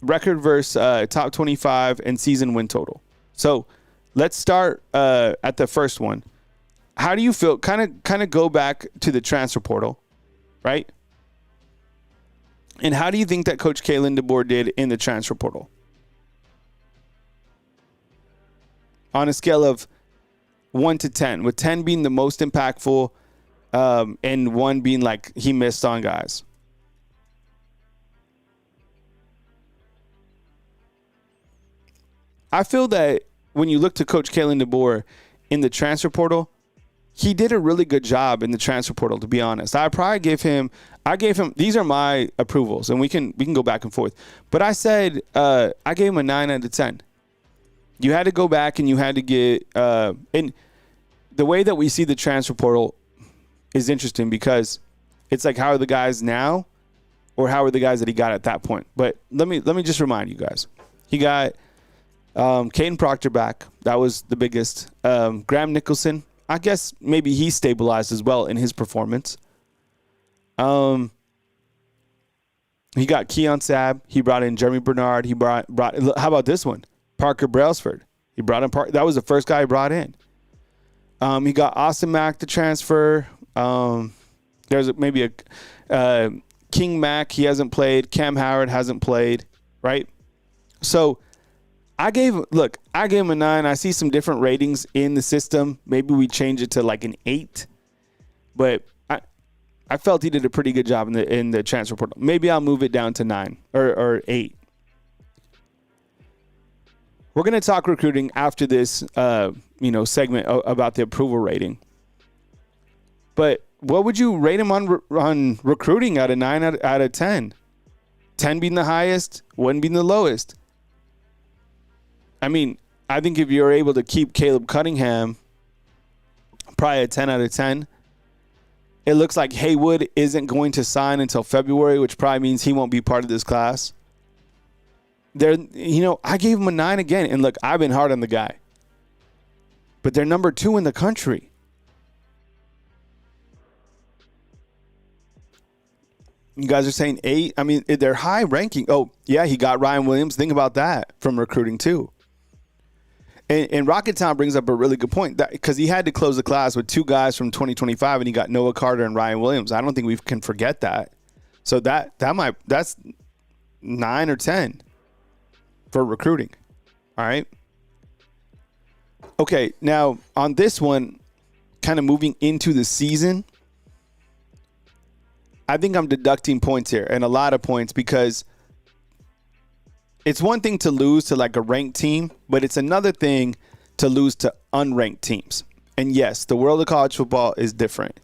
Record versus top 25 and season win total. So let's start at the first one. How do you feel? Kind of go back to the transfer portal, right? And how do you think that Coach Kalen DeBoer did in the transfer portal? On a scale of 1 to 10, with 10 being the most impactful and 1 being like he missed on guys. I feel that when you look to Coach Kalen DeBoer in the transfer portal, he did a really good job in the transfer portal, to be honest. I gave him, these are my approvals, and we can go back and forth. But I said, I gave him a 9 out of 10. You had to go back and you had to get, and the way that we see the transfer portal is interesting because it's like, how are the guys now or how are the guys that he got at that point? But let me just remind you guys. He got Caden Proctor back. That was the biggest. Graham Nicholson, I guess maybe he stabilized as well in his performance. He got Keon Sabb. He brought in Jeremy Bernard. He brought. How about this one? Parker Brailsford. He brought in that was the first guy he brought in. He got Austin Mack to transfer. There's maybe a King Mack. He hasn't played. Cam Howard hasn't played. Right. So I gave him a 9. I see some different ratings in the system. Maybe we change it to like an 8. But I felt he did a pretty good job in the transfer portal. Maybe I'll move it down to 9 or 8. We're going to talk recruiting after this segment about the approval rating. But what would you rate him on recruiting out of 9 out of 10? 10 being the highest, 1 being the lowest. I mean, I think if you're able to keep Caleb Cunningham, probably a 10 out of 10. It looks like Haywood isn't going to sign until February, which probably means he won't be part of this class. I gave him a 9 again. And look, I've been hard on the guy. But they're number 2 in the country. You guys are saying 8. I mean, they're high ranking. Oh, yeah, he got Ryan Williams. Think about that from recruiting too. And Rocket Town brings up a really good point because he had to close the class with 2 guys from 2025, and he got Noah Carter and Ryan Williams. I don't think we can forget that. So that's 9 or 10 for recruiting. All right. Okay, now on this one, kind of moving into the season, I think I'm deducting points here, and a lot of points, because it's one thing to lose to like a ranked team, but it's another thing to lose to unranked teams. And yes, the world of college football is different.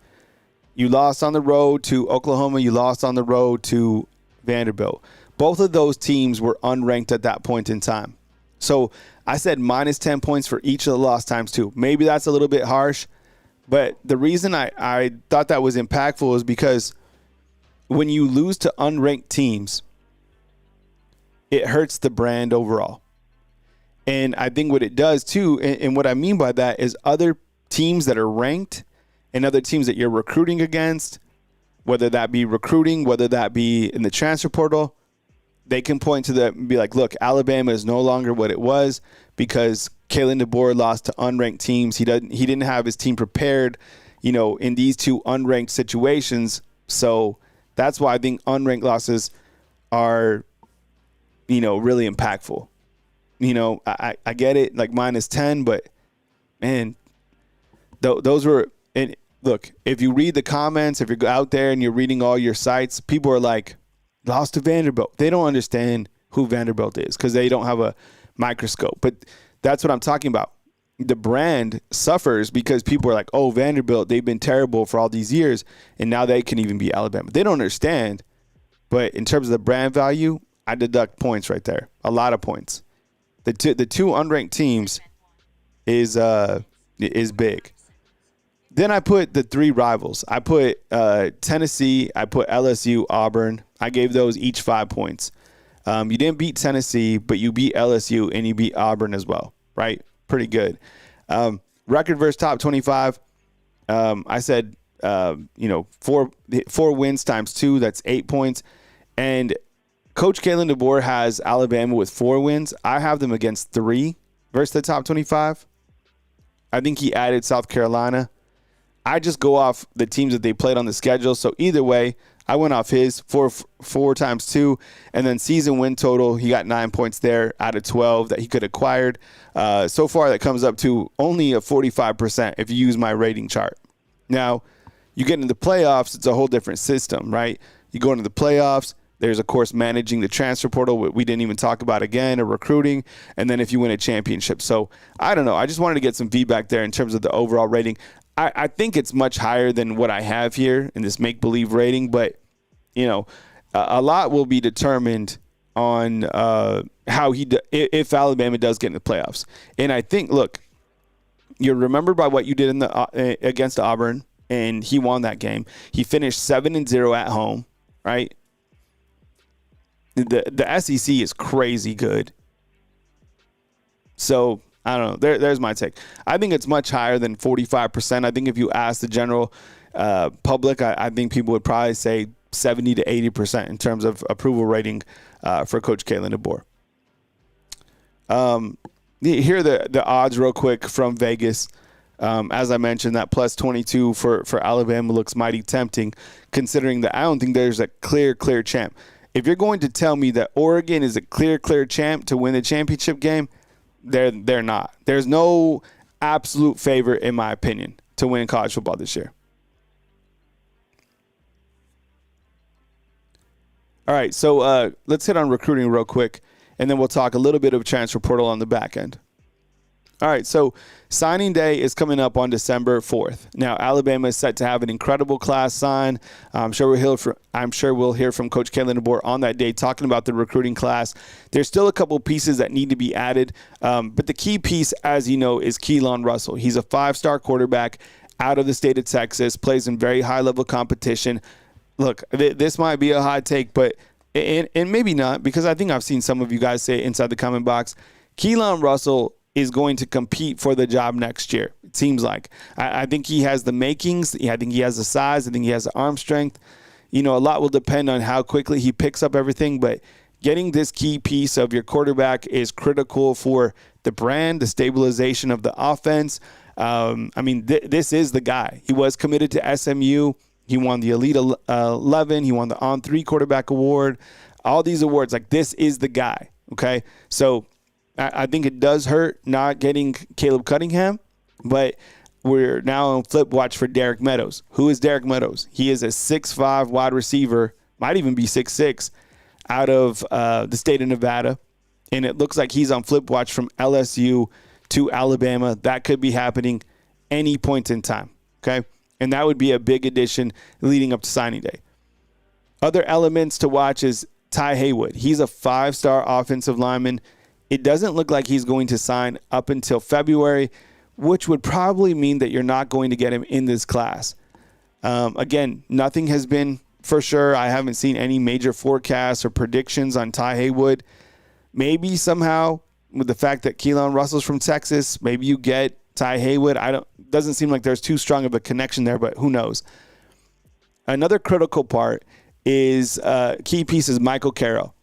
You lost on the road to Oklahoma. You lost on the road to Vanderbilt. Both of those teams were unranked at that point in time. So I said minus 10 points for each of the lost times too. Maybe that's a little bit harsh, but the reason I thought that was impactful is because when you lose to unranked teams, it hurts the brand overall. And I think what it does too, and what I mean by that is other teams that are ranked and other teams that you're recruiting against, whether that be recruiting, whether that be in the transfer portal, they can point to and be like, look, Alabama is no longer what it was because Kalen DeBoer lost to unranked teams. He didn't have his team prepared, in these two unranked situations. So that's why I think unranked losses are, really impactful. I get it, like minus 10, but man, those were. And look, if you read the comments, if you're out there and you're reading all your sites, people are like, lost to Vanderbilt. They don't understand who Vanderbilt is because they don't have a microscope. But that's what I'm talking about. The brand suffers because people are like, oh, Vanderbilt, they've been terrible for all these years, and now they can even beat Alabama. They don't understand. But in terms of the brand value, I deduct points right there. A lot of points. The two unranked teams is big. Then I put the three rivals. I put Tennessee, I put LSU, Auburn. I gave those each 5 points. You didn't beat Tennessee, but you beat LSU and you beat Auburn as well, right? Pretty good. Record versus top 25. I said, 4 wins times 2, that's 8 points. And Coach Kalen DeBoer has Alabama with 4 wins. I have them against 3 versus the top 25. I think he added South Carolina. I just go off the teams that they played on the schedule. So either way, I went off his 4 times 2, and then season win total. He got 9 points there out of 12 that he could have acquired. So far, that comes up to only a 45% if you use my rating chart. Now, you get into the playoffs, it's a whole different system, right? You go into the playoffs. There's, of course, managing the transfer portal, we didn't even talk about again, or recruiting, and then if you win a championship. So I don't know. I just wanted to get some feedback there in terms of the overall rating. I think it's much higher than what I have here in this make-believe rating, but, a lot will be determined on how if Alabama does get in the playoffs. And I think, look, you're remembered by what you did in the against Auburn, and he won that game. He finished 7-0 at home, right? The SEC is crazy good. So I don't know. There's my take. I think it's much higher than 45%. I think if you ask the general public, I think people would probably say 70 to 80% in terms of approval rating for Coach Kalen DeBoer. Here are the odds real quick from Vegas. As I mentioned, that plus 22 for Alabama looks mighty tempting, considering that I don't think there's a clear champ. If you're going to tell me that Oregon is a clear champ to win the championship game, they're not. There's no absolute favorite, in my opinion, to win college football this year. All right, so let's hit on recruiting real quick, and then we'll talk a little bit of transfer portal on the back end. All right, so signing day is coming up on December 4th. Now, Alabama is set to have an incredible class sign. I'm sure we'll hear from Coach Kalen DeBoer on that day talking about the recruiting class. There's still a couple pieces that need to be added, but the key piece, as you know, is Keelan Russell. He's a 5-star quarterback out of the state of Texas, plays in very high-level competition. Look, this might be a hot take, but and maybe not, because I think I've seen some of you guys say it inside the comment box. Keelan Russell is going to compete for the job next year, it seems like. I think he has the makings. I think he has the size. I think he has the arm strength. A lot will depend on how quickly he picks up everything, but getting this key piece of your quarterback is critical for the brand, the stabilization of the offense. This is the guy. He was committed to SMU. He won the Elite 11. He won the On3 quarterback award. All these awards, this is the guy, okay? So I think it does hurt not getting Caleb Cunningham, but we're now on flip watch for Derek Meadows. Who is Derek Meadows? He is a 6'5" wide receiver, might even be 6'6", out of the state of Nevada, and it looks like he's on flip watch from LSU to Alabama. That could be happening any point in time, okay? And that would be a big addition leading up to signing day. Other elements to watch is Ty Haywood. He's a 5-star offensive lineman. It doesn't look like he's going to sign up until February, which would probably mean that you're not going to get him in this class. Again, nothing has been for sure. I haven't seen any major forecasts or predictions on Ty Haywood. Maybe somehow with the fact that Keelan Russell's from Texas, maybe you get Ty Haywood. Doesn't seem like there's too strong of a connection there, but who knows? Another critical part is key piece is Michael Carroll.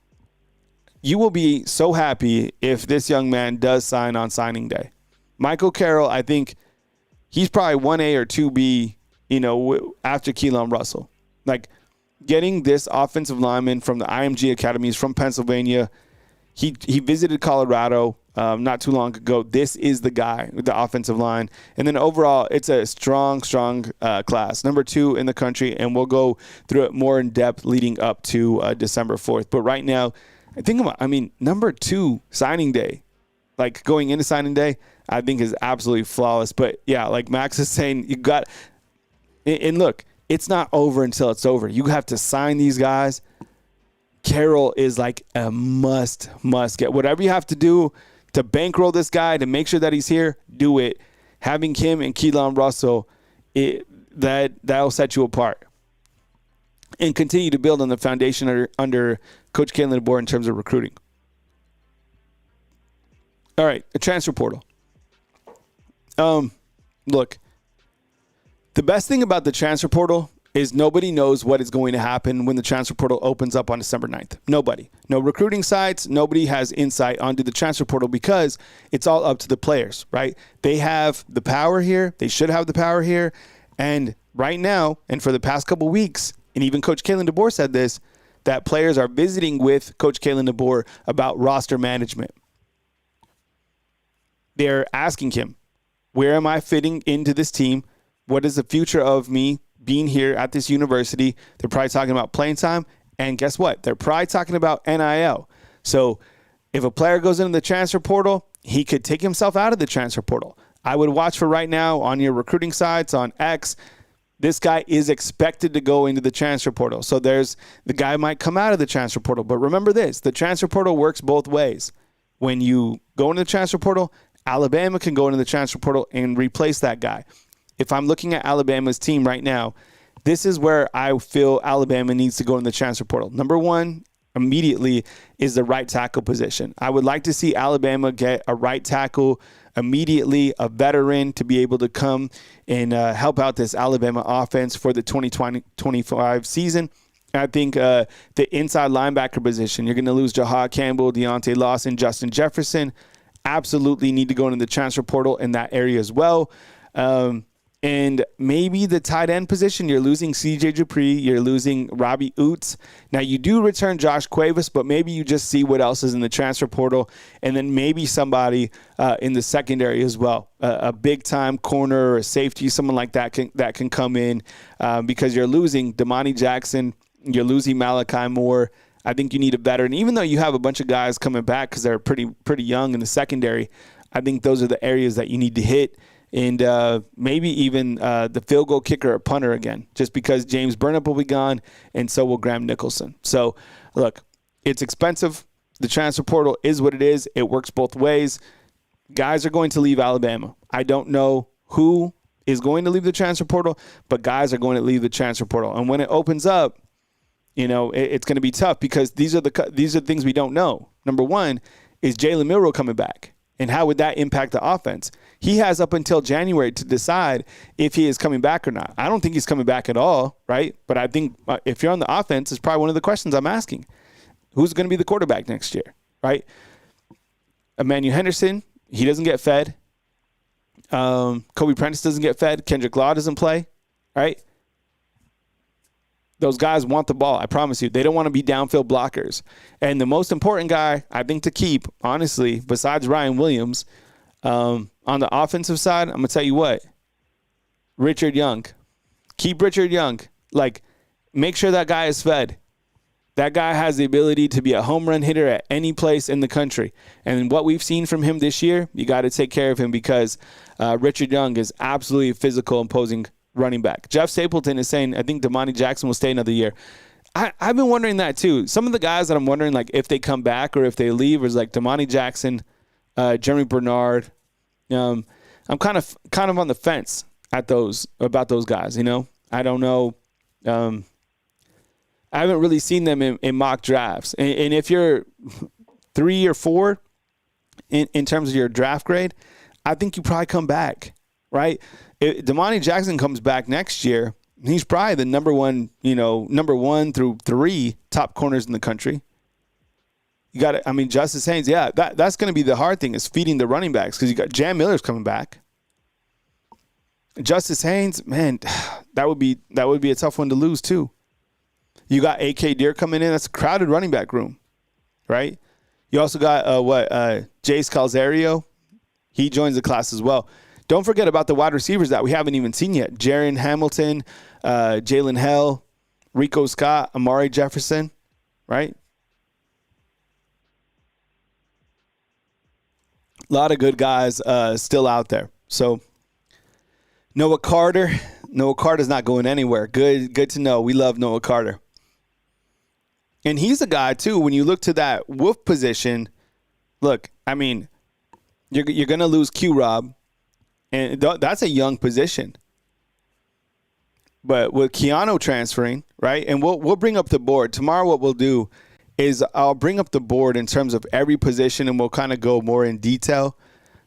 You will be so happy if this young man does sign on signing day. Michael Carroll, I think he's probably 1A or 2B, after Keelan Russell. Like getting this offensive lineman from the IMG academies from Pennsylvania. He visited Colorado not too long ago. This is the guy with the offensive line. And then overall, it's a strong class. Number 2 in the country, and we'll go through it more in depth leading up to December 4th. But right now, number 2 signing day, like going into signing day, I think is absolutely flawless. But yeah, like Max is saying, you got – and look, it's not over until it's over. You have to sign these guys. Carroll is like a must get. Whatever you have to do to bankroll this guy, to make sure that he's here, do it. Having him and Keelan Russell, that'll set you apart. And continue to build on the foundation under Coach Kalen DeBoer in terms of recruiting. All right, the transfer portal. Look, the best thing about the transfer portal is nobody knows what is going to happen when the transfer portal opens up on December 9th. Nobody. No recruiting sites. Nobody has insight onto the transfer portal because it's all up to the players, right? They have the power here. They should have the power here. And right now, and for the past couple weeks, and even Coach Kalen DeBoer said this, that players are visiting with Coach Kalen DeBoer about roster management. They're asking him, where am I fitting into this team? What is the future of me being here at this university? They're probably talking about playing time. And guess what? They're probably talking about NIL. So if a player goes into the transfer portal, he could take himself out of the transfer portal. I would watch for right now on your recruiting sites, on X, this guy is expected to go into the transfer portal. So the guy might come out of the transfer portal. But remember this, the transfer portal works both ways. When you go into the transfer portal, Alabama can go into the transfer portal and replace that guy. If I'm looking at Alabama's team right now, this is where I feel Alabama needs to go in the transfer portal. Number 1, immediately, is the right tackle position. I would like to see Alabama get a right tackle immediately, a veteran to be able to come and help out this Alabama offense for the 2020-25 season. I think the inside linebacker position, you're going to lose Jahad Campbell, Deontay Lawson, Justin Jefferson. Absolutely need to go into the transfer portal in that area as well. And maybe the tight end position, you're losing C.J. Dupree, you're losing Robbie Oots. Now, you do return Josh Cuevas, but maybe you just see what else is in the transfer portal, and then maybe somebody in the secondary as well, a big-time corner or a safety, someone like that can come in because you're losing Damani Jackson, you're losing Malachi Moore. I think you need a veteran. Even though you have a bunch of guys coming back because they're pretty young in the secondary, I think those are the areas that you need to hit. And maybe even the field goal kicker or punter again, just because James Burnap will be gone, and so will Graham Nicholson. So, look, it's expensive. The transfer portal is what it is. It works both ways. Guys are going to leave Alabama. I don't know who is going to leave the transfer portal, but guys are going to leave the transfer portal. And when it opens up, it's going to be tough because these are the things we don't know. Number 1, is Jalen Milroe coming back? And how would that impact the offense? He has up until January to decide if he is coming back or not. I don't think he's coming back at all, right? But I think if you're on the offense, it's probably one of the questions I'm asking. Who's going to be the quarterback next year, right? Emmanuel Henderson, he doesn't get fed. Kobe Prentice doesn't get fed. Kendrick Law doesn't play, right? Those guys want the ball. I promise you. They don't want to be downfield blockers. And the most important guy, I think, to keep, honestly, besides Ryan Williams, on the offensive side, I'm going to tell you what. Richard Young. Keep Richard Young. Make sure that guy is fed. That guy has the ability to be a home run hitter at any place in the country. And what we've seen from him this year, you got to take care of him because Richard Young is absolutely a physical, imposing running back. Jeff Stapleton is saying, I think Damani Jackson will stay another year. I've been wondering that too. Some of the guys that I'm wondering, like, if they come back or if they leave is like Damani Jackson, Jeremy Bernard. I'm kind of on the fence about those guys, you know. I don't know. I haven't really seen them in mock drafts. And if you're 3 or 4 in terms of your draft grade, I think you probably come back, right? If Damani Jackson comes back next year, he's probably the number 1 through 3 top corners in the country. You got it. I mean, Justice Haynes, yeah, that's going to be the hard thing is feeding the running backs because you got Jam Miller's coming back. Justice Haynes, man, that would be a tough one to lose too. You got A.K. Deer coming in. That's a crowded running back room, right? You also got Jace Calzario. He joins the class as well. Don't forget about the wide receivers that we haven't even seen yet. Jaron Hamilton, Jalen Hell, Rico Scott, Amari Jefferson, right? A lot of good guys still out there. So Noah Carter's not going anywhere. Good to know. We love Noah Carter. And he's a guy, too, when you look to that wolf position, look, I mean, you're going to lose Q-Rob, and that's a young position. But with Keanu transferring, right, and we'll bring up the board. Tomorrow what we'll do is I'll bring up the board in terms of every position, and we'll kind of go more in detail.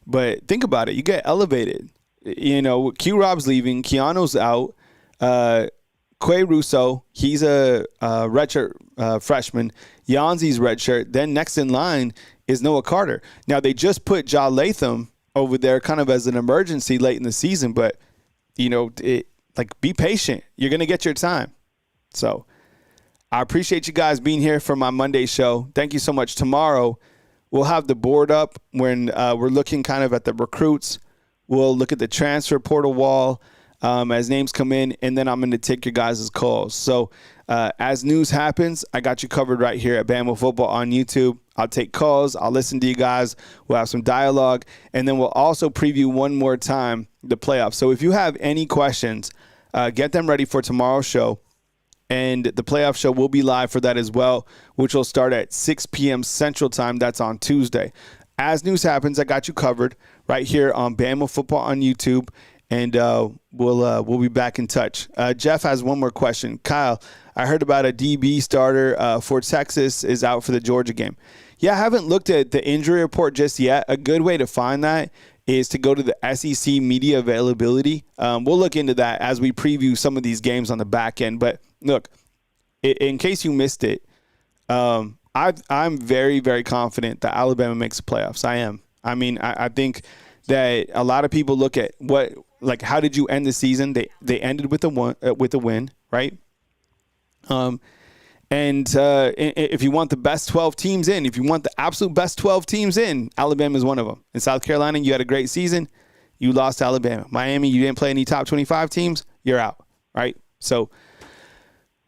But think about it. You get elevated. You know, Q-Rob's leaving. Keanu's out. Quay Russo, he's a redshirt freshman. Yanzi's redshirt. Then next in line is Noah Carter. Now, they just put Ja Latham over there kind of as an emergency late in the season. But, you know, be patient. You're going to get your time. So I appreciate you guys being here for my Monday show. Thank you so much. Tomorrow, we'll have the board up when we're looking kind of at the recruits. We'll look at the transfer portal wall as names come in, and then I'm going to take your guys' calls. So as news happens, I got you covered right here at Bama Football on YouTube. I'll take calls. I'll listen to you guys. We'll have some dialogue, and then we'll also preview one more time the playoffs. So if you have any questions, get them ready for tomorrow's show. And the playoff show will be live for that as well, which will start at 6 p.m. Central Time. That's on Tuesday. As news happens, I got you covered right here on Bama Football on YouTube, and we'll be back in touch. Jeff has one more question. Kyle, I heard about a DB starter for Texas is out for the Georgia game. Yeah, I haven't looked at the injury report just yet. A good way to find that is to go to the SEC media availability. We'll look into that as we preview some of these games on the back end. But look, in case you missed it, I'm very, very confident that Alabama makes the playoffs. I am. I mean, I think that a lot of people look at how did you end the season? They ended with a win, right? And if you want the best 12 teams in, if you want the absolute best 12 teams in, Alabama is one of them. In South Carolina, you had a great season. You lost to Alabama. Miami, you didn't play any top 25 teams. You're out, right? So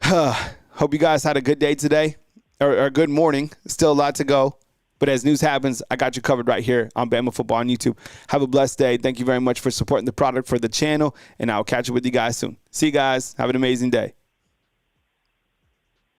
hope you guys had a good day today or a good morning. Still a lot to go. But as news happens, I got you covered right here on Bama Football on YouTube. Have a blessed day. Thank you very much for supporting the product for the channel, and I'll catch up with you guys soon. See you guys. Have an amazing day.